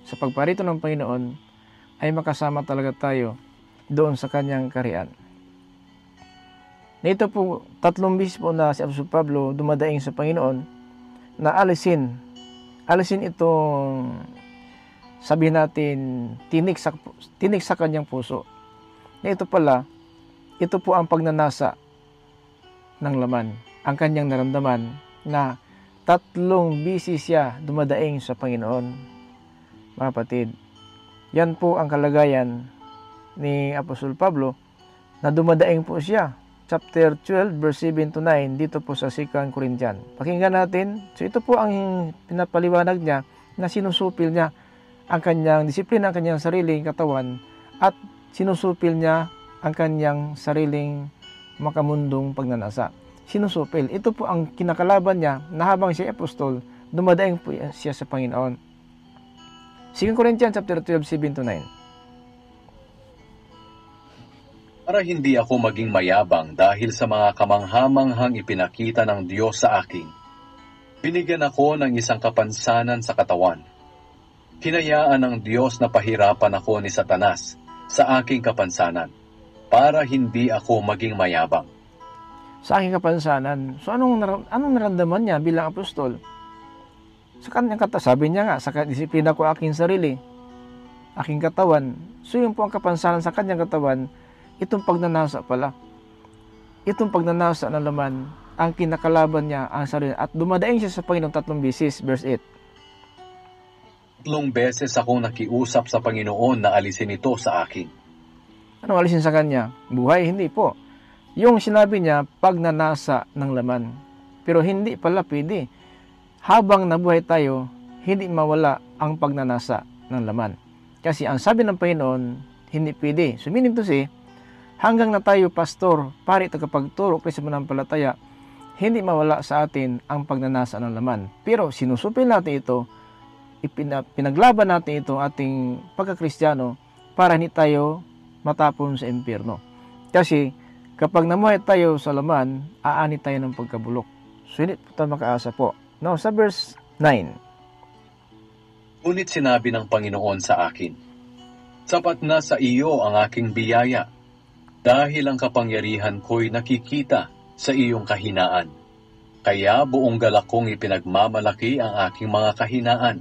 Sa pagparito ng Panginoon ay makasama talaga tayo doon sa kanyang kaharian. Nito po, 3 beses po na si Apostol Pablo dumadaing sa Panginoon na alisin itong sabihin natin tinik sa kanyang puso. Na ito pala, ito po ang pagnanasa ng laman, ang kanyang naramdaman na 3 beses siya dumadaing sa Panginoon. Mga kapatid, yan po ang kalagayan ni Apostol Pablo na dumadaing po siya. Chapter 12 verse 7 to 9 dito po sa 2 Corinthians. Pakinggan natin. So ito po ang pinapaliwanag niya na sinusupil niya ang kanyang disiplina, ang kanyang sariling katawan at sinusupil niya ang kanyang sariling makamundong pagnanasa. Sinusupil. Ito po ang kinakalaban niya na habang siya apostol, dumadaing po siya sa Panginoon. 2 Corinthians chapter 12, 7 to 9. Para hindi ako maging mayabang dahil sa mga kamanghamanghang ipinakita ng Diyos sa akin, binigyan ako ng isang kapansanan sa katawan. Hinayaan ng Diyos na pahirapan ako ni Satanas sa aking kapansanan para hindi ako maging mayabang. Sa aking kapansanan. So anong naramdaman niya bilang apostol? Sa kanyang sabi niya nga, sa disiplina ko aking sarili. aking katawan. So yun po ang kapansanan sa kanyang katawan, itong pagnanasa pala. Itong pagnanasa ng laman, ang kinakalaban niya ang sarili. At dumadaing siya sa Panginoon 3 beses, verse 8. 3 beses akong nakiusap sa Panginoon na alisin ito sa akin. Ano alisin sa kanya? Buhay? Hindi po. Yung sinabi niya, pagnanasa ng laman. Pero hindi pala pwede. Habang nabuhay tayo, hindi mawala ang pagnanasa ng laman. Kasi ang sabi ng Panginoon, hindi pwede. So meaning to say, hanggang na tayo pastor, pari tagapagturo sa mananampalataya, hindi mawala sa atin ang pagnanasa ng laman. Pero sinusupil natin ito, pinaglaban natin ito ating pagkakristyano para hindi tayo matapon sa impyerno. Kasi kapag namuhay tayo sa laman, aani tayo ng pagkabulok. So hindi po tayo makaasa po. Now sa verse 9. Ngunit sinabi ng Panginoon sa akin, sapat na sa iyo ang aking biyaya, dahil ang kapangyarihan ko'y nakikita sa iyong kahinaan. Kaya buong galak kong ipinagmamalaki ang aking mga kahinaan,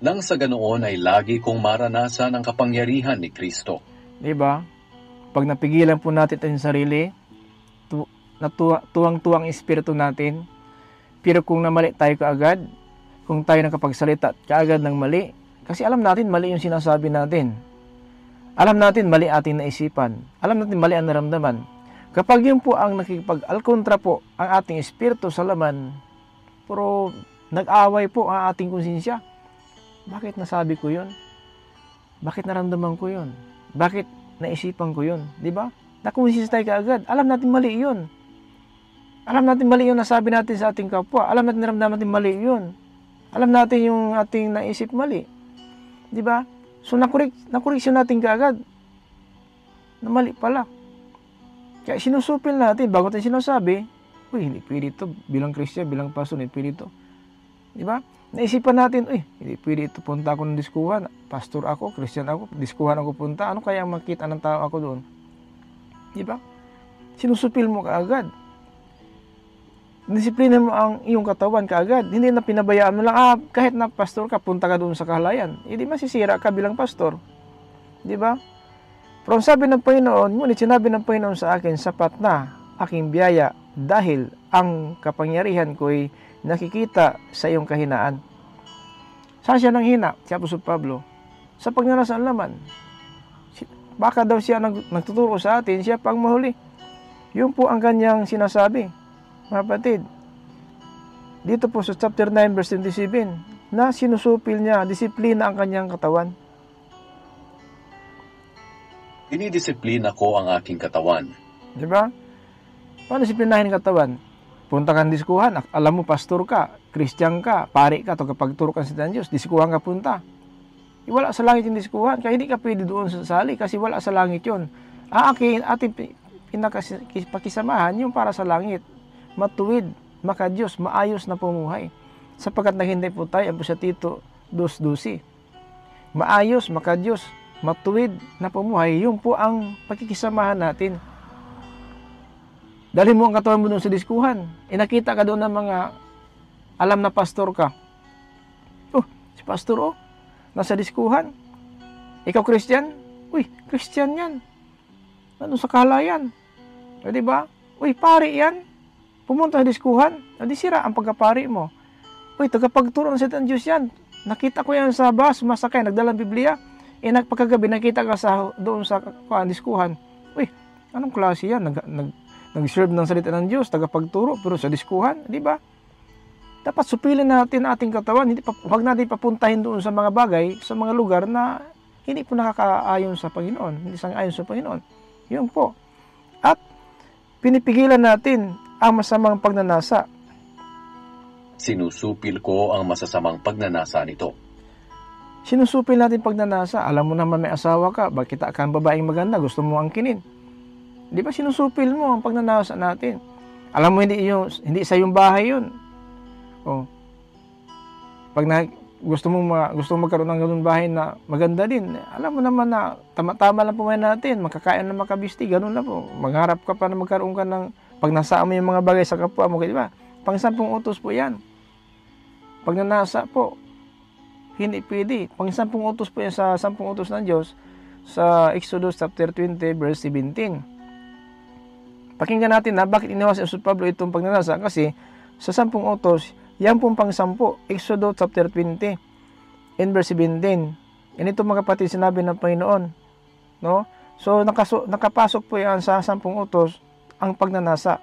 nang sa ganoon ay lagi kong maranasan ang kapangyarihan ni Kristo. Diba? Pag napigilan po natin ang sarili, tuwang-tuwang espiritu natin, pero kung namali tayo kaagad, kung tayo nakapagsalita kaagad ng mali, kasi alam natin mali yung sinasabi natin. Alam natin mali ating naisipan. Alam natin mali ang naramdaman. Kapag yun po ang nakikipag-alkontra po ang ating espiritu sa laman, pero nag-away po ang ating konsensya. Bakit nasabi ko yun? Bakit naramdaman ko yun? Bakit naisipan ko yun? Diba? Nakonsensya tayo kaagad. Alam natin mali yun. Alam natin mali yung nasabi natin sa ating kapwa. Alam natin naramdaman natin mali yun. Alam natin yung ating naisip mali. Diba? So nakoreksyon natin kaagad na mali pala. Kaya sinusupil natin bago tayo sinasabi, uy, hindi pwede ito bilang Christian, bilang pastor, hindi pwede ito. Diba? Naisipan natin, uy, hindi pwede ito, punta ako ng diskuhan. Pastor ako, Christian ako, diskuhan ako punta. Ano kaya makita ng tao ako doon? Diba? Sinusupil mo kaagad. Disiplina mo ang iyong katawan kaagad. Hindi na pinabayaan mo lang, kahit na pastor ka, punta ka doon sa kahalayan. Hindi masisira ka bilang pastor. Di ba? Pero sabi ng Panginoon, ngunit sinabi ng Panginoon sa akin, sapat na aking biyaya dahil ang kapangyarihan ko'y nakikita sa iyong kahinaan. Saan siya nang hina? Si Apostol Pablo. Sa pagnanasa ng laman. Baka daw siya nagtuturo sa atin, siya pang mahuli. Yun po ang kanyang sinasabi. Mga kapatid, dito po sa chapter 9 verse 27, na sinusupil niya, disiplina ang kanyang katawan. Dinidisiplina ko ang aking katawan. Diba? Paano disiplinahin ang katawan? Punta kang diskuhan, alam mo pastor ka, Christian ka, pari ka, tagapagturo ka sa Diyos, diskuhan ka punta. Wala sa langit yung diskuhan, kaya hindi ka pwede doon sa sali kasi wala sa langit yun. Ating pinakisamahan yung para sa langit. Matuwid, makadiyos, maayos na pumuhay. Sapagkat naghintay po tayo, ang sa Tito 2:12. Maayos, makadiyos, matuwid na pumuhay, yun po ang pagkikisamahan natin. Dalhin mo ang katawan mo doon sa diskuhan. Nakita ka doon ng mga alam na pastor ka. Oh, si pastor nasa diskuhan. Ikaw Christian? Uy, Christian yan. Ano sa kahalayan? O diba? Uy, pari yan. Pumunta sa diskuhan, di sira ang pagkapari mo. Uy, tagapagturo ng Satan Diyos yan. Nakita ko yan sa bus, masakay, nagdalang Biblia. Pagkagabi, nakita ka doon sa diskuhan. Uy, anong klase yan? Nag-serve ng salita ng Diyos, tagapagturo, pero sa diskuhan, di ba? Dapat supilin natin ating katawan. Huwag natin papuntahin doon sa mga bagay, sa mga lugar na hindi po nakakaayon sa Panginoon. Hindi sang-ayon sa Panginoon. Yun po. At pinipigilan natin ang masamang pagnanasa. Sinusupil ko ang masasamang pagnanasa nito. Sinusupil natin pagnanasa. Alam mo naman may asawa ka, bakit ka ang babaeng maganda, gusto mo angkinin. Di ba sinusupil mo ang pagnanasa natin? Alam mo hindi sa iyong bahay yun. Oh. Pag gusto mo magkaroon ng ganung bahay na maganda din, alam mo naman na tama-tama lang pumain natin, makakain na makabisti, ganun na po. Magharap ka pa na magkaroon ka ng pag nasa mo yung mga bagay sa kapwa mo, di ba? Pang-10 utos po yan. Pag nanasa po. Hindi pwede. Pang 10 utos po yan sa 10 utos ng Diyos sa Exodus chapter 20 verse 17. Pakinggan natin na bakit iniwas ni Apostol Pablo itong pagnanasa, kasi sa 10 utos, yan pong pang 10, Exodus chapter 20 in verse 17. Yan ito mga kapatid, sinabi ng Panginoon, no? So nakapasok po yan sa 10 utos ang pagnanasa.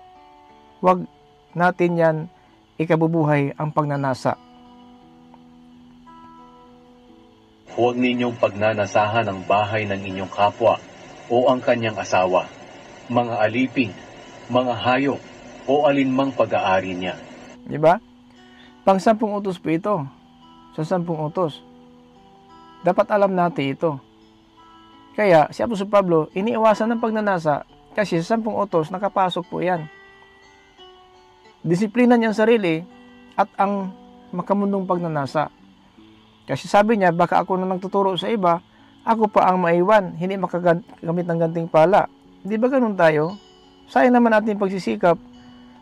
Huwag natin yan ikabubuhay ang pagnanasa. Huwag ninyong pagnanasahan ang bahay ng inyong kapwa o ang kanyang asawa, mga alipin, mga hayop, o alinmang pag-aari niya. Diba? Pang 10 utos po ito. Sa 10 utos. Dapat alam natin ito. Kaya si Apostol Pablo, iniiwasan ng pagnanasa kasi sa 10 utos nakapasok po yan. Disiplina niyang sarili at ang makamundong pagnanasa. Kasi sabi niya, baka ako na nagtuturo sa iba, ako pa ang maiwan, hindi makagamit ng gantimpala. Di ba ganun tayo? Sayang naman natin pagsisikap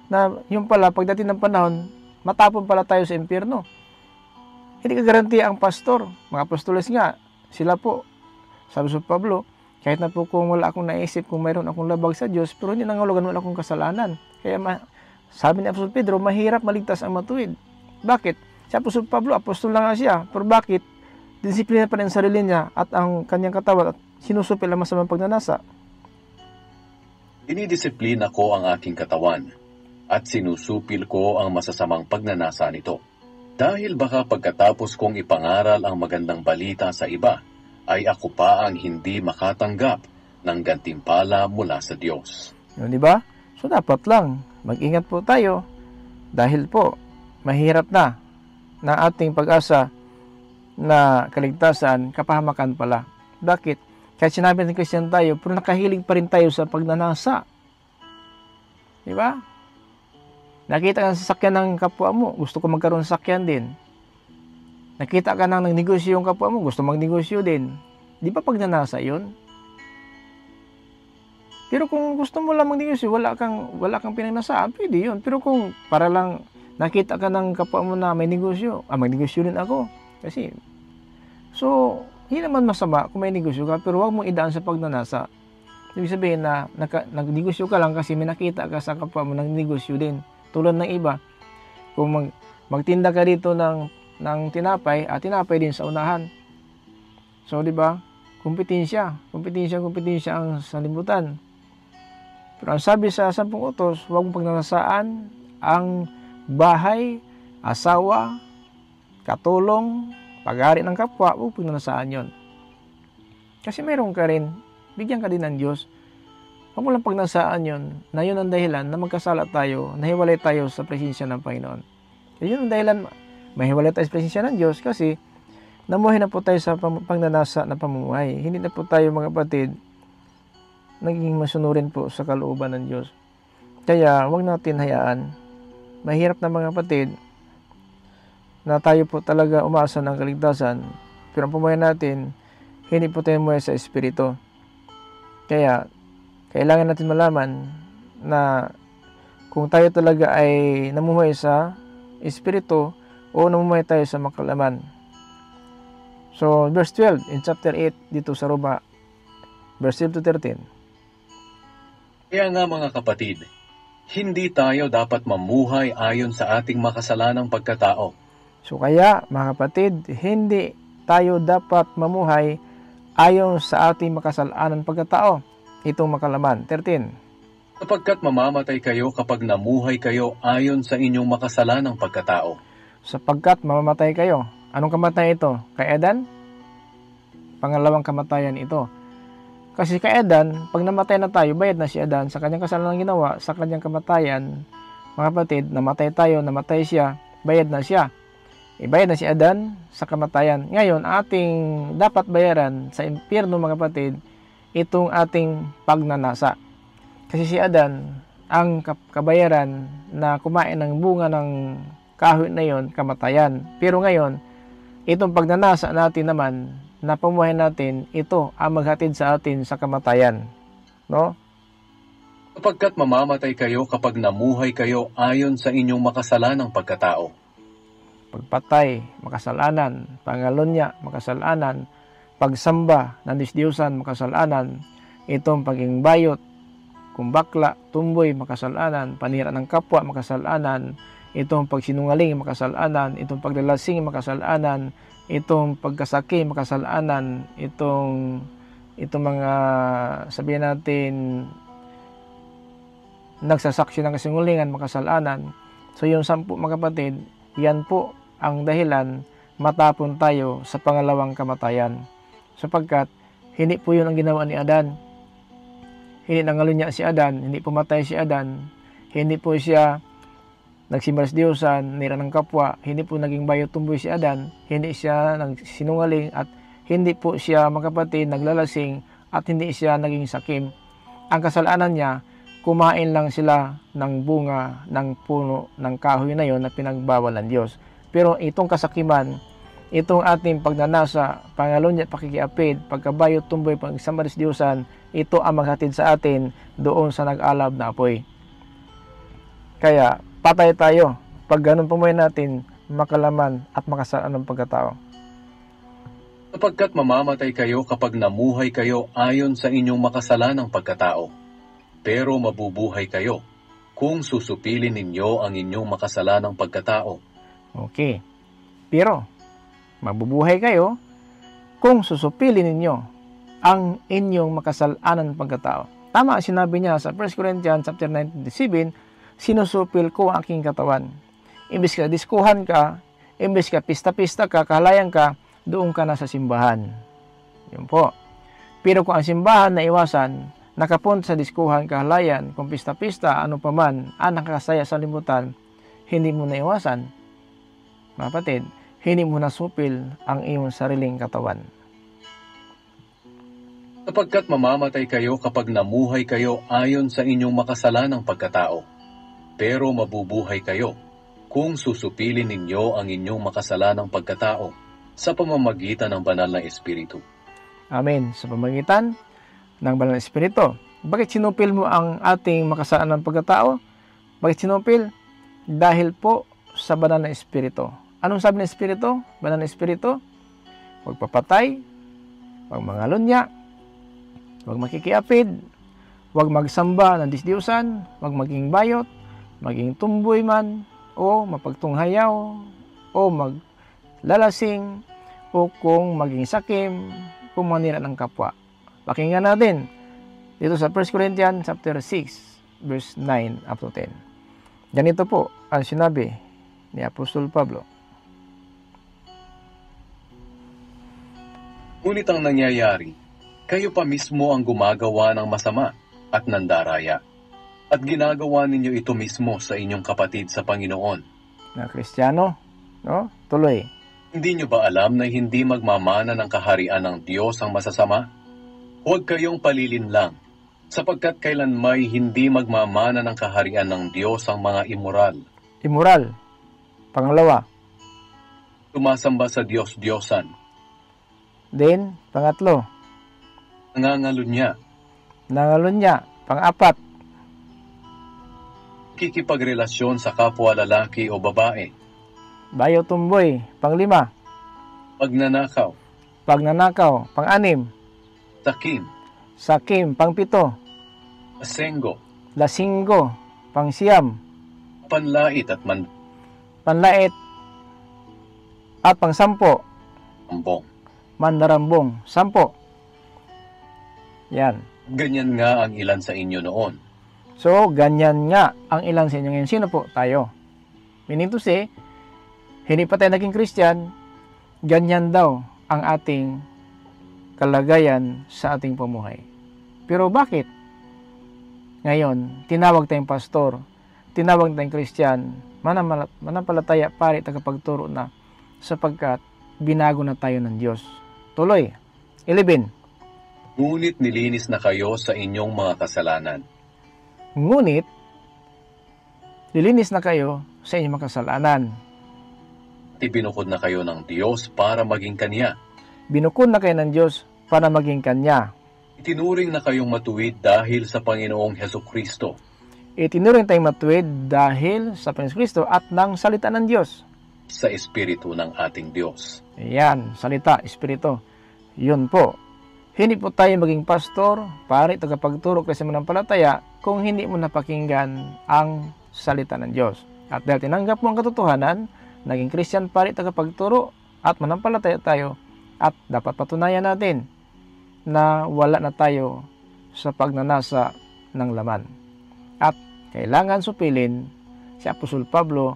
na yung pala, pagdating ng panahon, matapon pala tayo sa impyerno. Hindi ka garantiya ang pastor. Mga apostoles nga, sila po, sabi sa Pablo, kahit na po kung wala akong naisip, kung mayroon akong labag sa Diyos, pero hindi nangulugan, wala akong kasalanan. Kaya sabi ni Apostol Pedro, mahirap maligtas ang matuwid. Bakit? Si Apostol Pablo, apostol lang nga siya. Pero bakit? Disiplina pa rin ang sarili niya at ang kanyang katawan at sinusupil ang masamang pagnanasa. Dinidisiplina ko ang aking katawan at sinusupil ko ang masasamang pagnanasa nito. Dahil baka pagkatapos kong ipangaral ang magandang balita sa iba, ay ako pa ang hindi makatanggap ng gantimpala mula sa Diyos. Yun, di ba? So dapat lang, mag-ingat po tayo dahil po, mahirap na ating pag-asa na kaligtasan, kapahamakan pala. Bakit? Kahit sinabi ng Christian tayo, pero nakahilig pa rin tayo sa pagnanasa. Di ba? Nakita ka ng sasakyan ng kapwa mo, gusto ko magkaroon ng sasakyan din. Nakita ka ng nagnegosyo yung kapwa mo, gusto magnegosyo din. Di ba pagnanasa yun? Pero kung gusto mo lang magnegosyo, wala kang pinagnasaan, pwede yun. Pero kung para lang nakita ka ng kapwa mo na may negosyo, magnegosyo rin ako. Kasi, so, hindi naman masama kung may negosyo ka, pero huwag mong idaan sa pagnanasa. Ibig sabihin na nagnegosyo ka lang kasi may nakita ka sa kapwa mo ng negosyo din. Tulad ng iba, kung magtinda ka dito ng tinapay, at tinapay din sa unahan. So, di ba? Kompetensya ang salimutan. Pero ang sabi sa 10 utos, huwag mong pagnanasaan ang bahay, asawa, katulong, pag-ari ng kapwa, huwag pagnanasaan yon. Kasi meron ka rin, bigyan ka din ng Diyos. Huwag mo lang pagnanasaan yon, na yun ang dahilan na magkasala tayo, nahiwalay tayo sa presensya ng Panginoon. Kasi yun ang dahilan, mahiwalay tayo sa presensya ng Diyos kasi namuhay na po tayo sa pagnanasa na pamumuhay. Hindi na po tayo mga kapatid, naging masunurin po sa kalooban ng Diyos. Kaya huwag natin hayaan. Mahirap na mga kapatid na tayo po talaga umasa ng kaligtasan, pero ang pumuhay natin, hindi po tayo umuhay sa Espiritu. Kaya, kailangan natin malaman na kung tayo talaga ay namumuhay sa Espiritu o namumuhay tayo sa makalaman. So, verse 12 in chapter 8 dito sa Roma, verse 12 to 13. Kaya nga mga kapatid, hindi tayo dapat mamuhay ayon sa ating makasalanang pagkatao. So kaya, mga kapatid, hindi tayo dapat mamuhay ayon sa ating makasalanan pagkatao. Itong makalaman. 13. Sapagkat mamamatay kayo kapag namuhay kayo ayon sa inyong makasalanang pagkatao. Sapagkat mamamatay kayo. Anong kamatayan ito? Kay Adan? Pangalawang kamatayan ito. Kasi kay Adan, pag namatay na tayo, bayad na si Adan sa kanyang kasalanan ginawa, sa kanyang kamatayan. Mga kapatid, namatay tayo, namatay siya, bayad na siya. Ibayad na si Adan sa kamatayan. Ngayon, ating dapat bayaran sa impyerno, mga kapatid, itong ating pagnanasa. Kasi si Adan, ang kabayaran na kumain ng bunga ng kahoy na yon, kamatayan. Pero ngayon, itong pagnanasa natin naman, na pamuhay natin, ito ang maghatid sa atin sa kamatayan. No? Sapagkat mamamatay kayo kapag namuhay kayo ayon sa inyong makasalanang pagkatao. pagpatay, makasalanan, pangalunya, makasalanan, pagsamba ng Diyos-Diyosan, makasalanan, itong paging bayot, kumbakla, tumboy, makasalanan, panira ng kapwa, makasalanan, itong pagsinungaling, makasalanan, itong paglalasing, makasalanan, itong pagkasaki, makasalanan, itong mga sabihin natin nagsasaksi ng kasinungalingan, makasalanan. So yung 10 mga kapatid, yan po ang dahilan matapon tayo sa pangalawang kamatayan. Sapagkat hindi po yun ang ginawa ni Adan. Hindi nangalunya si Adan, hindi pumatay si Adan, hindi po siya nagsimba sa Diyosan, nira ng kapwa, hindi po naging bayo tumboy si Adan, hindi siya nagsinungaling, at hindi po siya mga kapatid naglalasing, at hindi siya naging sakim. Ang kasalanan niya, kumain lang sila ng bunga ng puno ng kahoy na yon na pinagbawal ng Diyos. Pero itong kasakiman, itong ating pagnanasa, pangalunya, pakikiapid, pagkabayo, tumboy, pagsamba sa Diyosan, ito ang maghatid sa atin doon sa nag-alab na apoy. Kaya patay tayo pag ganun pamuhay natin, makalaman at makasalan ng pagkatao. Sapagkat mamamatay kayo kapag namuhay kayo ayon sa inyong makasalanang pagkatao. Pero mabubuhay kayo kung susupilin ninyo ang inyong makasalanang pagkatao. Okay. Pero mabubuhay kayo kung susupilin ninyo ang inyong makasalanan pagkatao. Tama ang sinabi niya sa 1 Corinthians chapter 9:7, sinusupil ko ang aking katawan. Imbes ka diskuhan ka, imbes ka pista-pista ka, kahalayan ka, doon ka na sa simbahan. Yun po. Pero kung ang simbahan na iwasan, nakapunta sa diskuhan, kahalayan, kung pista-pista, ano pa man, ang nakakasaya sa limutan, hindi mo na iwasan. Mga kapatid, hindi mo nasupil ang iyong sariling katawan. Sapagkat mamamatay kayo kapag namuhay kayo ayon sa inyong makasalanang pagkatao. Pero mabubuhay kayo kung susupilin ninyo ang inyong makasalanang pagkatao sa pamamagitan ng banal na Espiritu. Amen. Sa pamamagitan ng banal na Espiritu. Bakit sinupil mo ang ating makasalanang pagkatao? Bakit sinupil? Dahil po sa banal na Espiritu. Anong sabi ng Espiritu? Banal na Espiritu? Huwag papatay, huwag mangalunya, huwag makikiapid, huwag magsamba ng Diyos-Diyosan, huwag maging bayot, maging tumboy man, o mapagtunghayaw, o maglalasing, o kung maging sakim, kung manira ng kapwa. Pakinggan natin dito sa 1 Corinthians chapter 6, verse 9 up to 10. Ganito po ang sinabi ni Apostol Pablo. Ngunit ang nangyayari, kayo pa mismo ang gumagawa ng masama at nandaraya. At ginagawa ninyo ito mismo sa inyong kapatid sa Panginoon. Na Kristiyano, no? Tuloy. Hindi nyo ba alam na hindi magmamana ng kaharian ng Diyos ang masasama? Huwag kayong palilinlang, sapagkat kailan may hindi magmamana ng kaharian ng Diyos ang mga immoral. Immoral. Pangalawa. Tumasamba sa Diyos-Diyosan. Then, pangatlo. Nangangalunya. Nangalunya. Pang-apat. Kikipagrelasyon sa kapwa lalaki o babae. Bayo tumboy. Pang-5. Pagnanakaw. Pagnanakaw. Pang-6. Sakim. Sakim. Pang-7. Asenggo. Lasinggo. Pang-9. Panlait at Panlait. At pang-10. mandambong. Mandarambong. 10. Yan. Ganyan nga ang ilan sa inyo noon. So, ganyan nga ang ilan sa inyo ngayon. Sino po? Tayo. Meaning to say, hindi pa tayo naging Christian, ganyan daw ang ating kalagayan sa ating pamuhay. Pero bakit? Ngayon, tinawag tayong pastor, tinawag tayong Christian, manampalataya, pari, tagapagturo na, sapagkat binago na tayo ng Diyos. Tuloy. 11. Ngunit nilinis na kayo sa inyong mga kasalanan. Ngunit, lilinis na kayo sa inyong mga kasalanan. Ibinukod na kayo ng Diyos para maging Kanya. Binukod na kayo ng Diyos para maging Kanya. Itinuring na kayong matuwid dahil sa Panginoong Hesukristo. Itinuring tayong matuwid dahil sa Panginoong Kristo at ng salita ng Diyos. sa Espiritu ng ating Diyos. Yan, salita, Espiritu. Yun po. Hindi po tayo maging pastor, pari, tagapagturo kasi manampalataya kung hindi mo napakinggan ang salita ng Diyos. At dahil tinanggap mo ang katotohanan, naging Christian, pari, tagapagturo at manampalataya tayo, at dapat patunayan natin na wala na tayo sa pagnanasa ng laman. At kailangan supilin si Apostol Pablo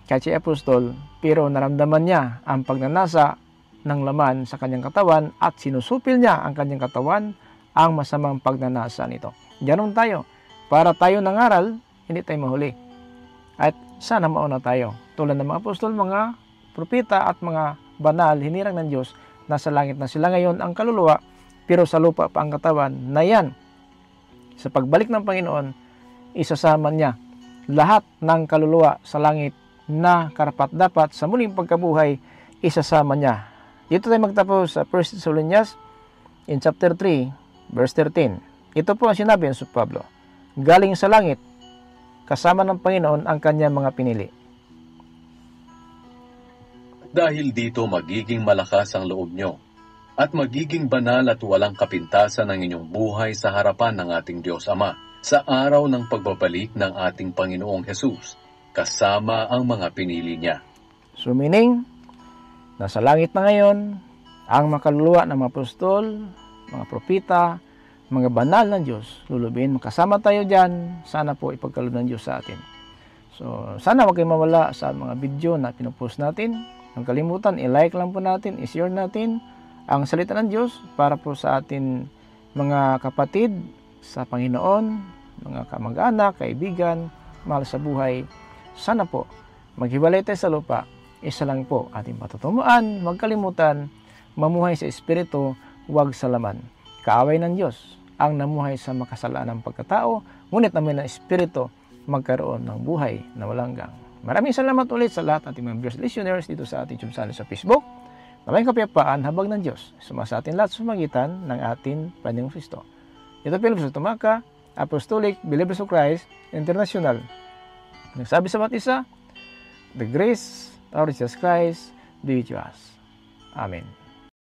kahit si Apostol, pero naramdaman niya ang pagnanasa ng laman sa kanyang katawan at sinusupil niya ang kanyang katawan ang masamang pagnanasa nito. Ganon tayo. Para tayo nangaral, hindi tayo mahuli. At sana mauna tayo. Tulad ng mga apostol, mga propeta at mga banal, hinirang ng Diyos, nasa langit na sila ngayon ang kaluluwa, pero sa lupa pa ang katawan, na yan, sa pagbalik ng Panginoon, isasama niya lahat ng kaluluwa sa langit na karapat-dapat sa muling pagkabuhay, isasama niya. Dito tayo magtapos sa 1 Thessalonians in chapter 3, verse 13. Ito po ang sinabi ng Pablo. Galing sa langit, kasama ng Panginoon ang kanyang mga pinili. Dahil dito magiging malakas ang loob nyo, at magiging banal at walang kapintasan ang inyong buhay sa harapan ng ating Diyos Ama, sa araw ng pagbabalik ng ating Panginoong Hesus, kasama ang mga pinili niya. So meaning, nasa langit na ngayon, ang makaluluwa ng mga apostol, mga propita, mga banal ng Diyos, lulubin, makasama tayo dyan, sana po ipagkaloob ng Diyos sa atin. So, sana wag kayong mawala sa mga video na pinupost natin. Ang kalimutan, i-like lang po natin, i-share natin ang salita ng Diyos para po sa atin mga kapatid sa Panginoon, mga kamag-anak, kaibigan, mahal sa buhay. Sana po, maghiwalay tayo sa lupa, isa lang po ating patutunguhan, huwag kalimutan, mamuhay sa Espiritu, huwag sa laman. Kaaway ng Diyos ang namuhay sa makasalaan ng pagkatao, ngunit namin ng Espiritu magkaroon ng buhay na walang hanggan. Maraming salamat ulit sa lahat ating mga viewers, listeners dito sa ating channel sa Facebook. Maraming kapayapaan, habag ng Diyos, sumasa atin lahat sa magitan ng ating Panginoong Kristo. Ito Philip sa Tumaka, Apostolic Believers of Christ International. Nagsabi sa bawat isa, the grace of Jesus Christ be with us. Amen.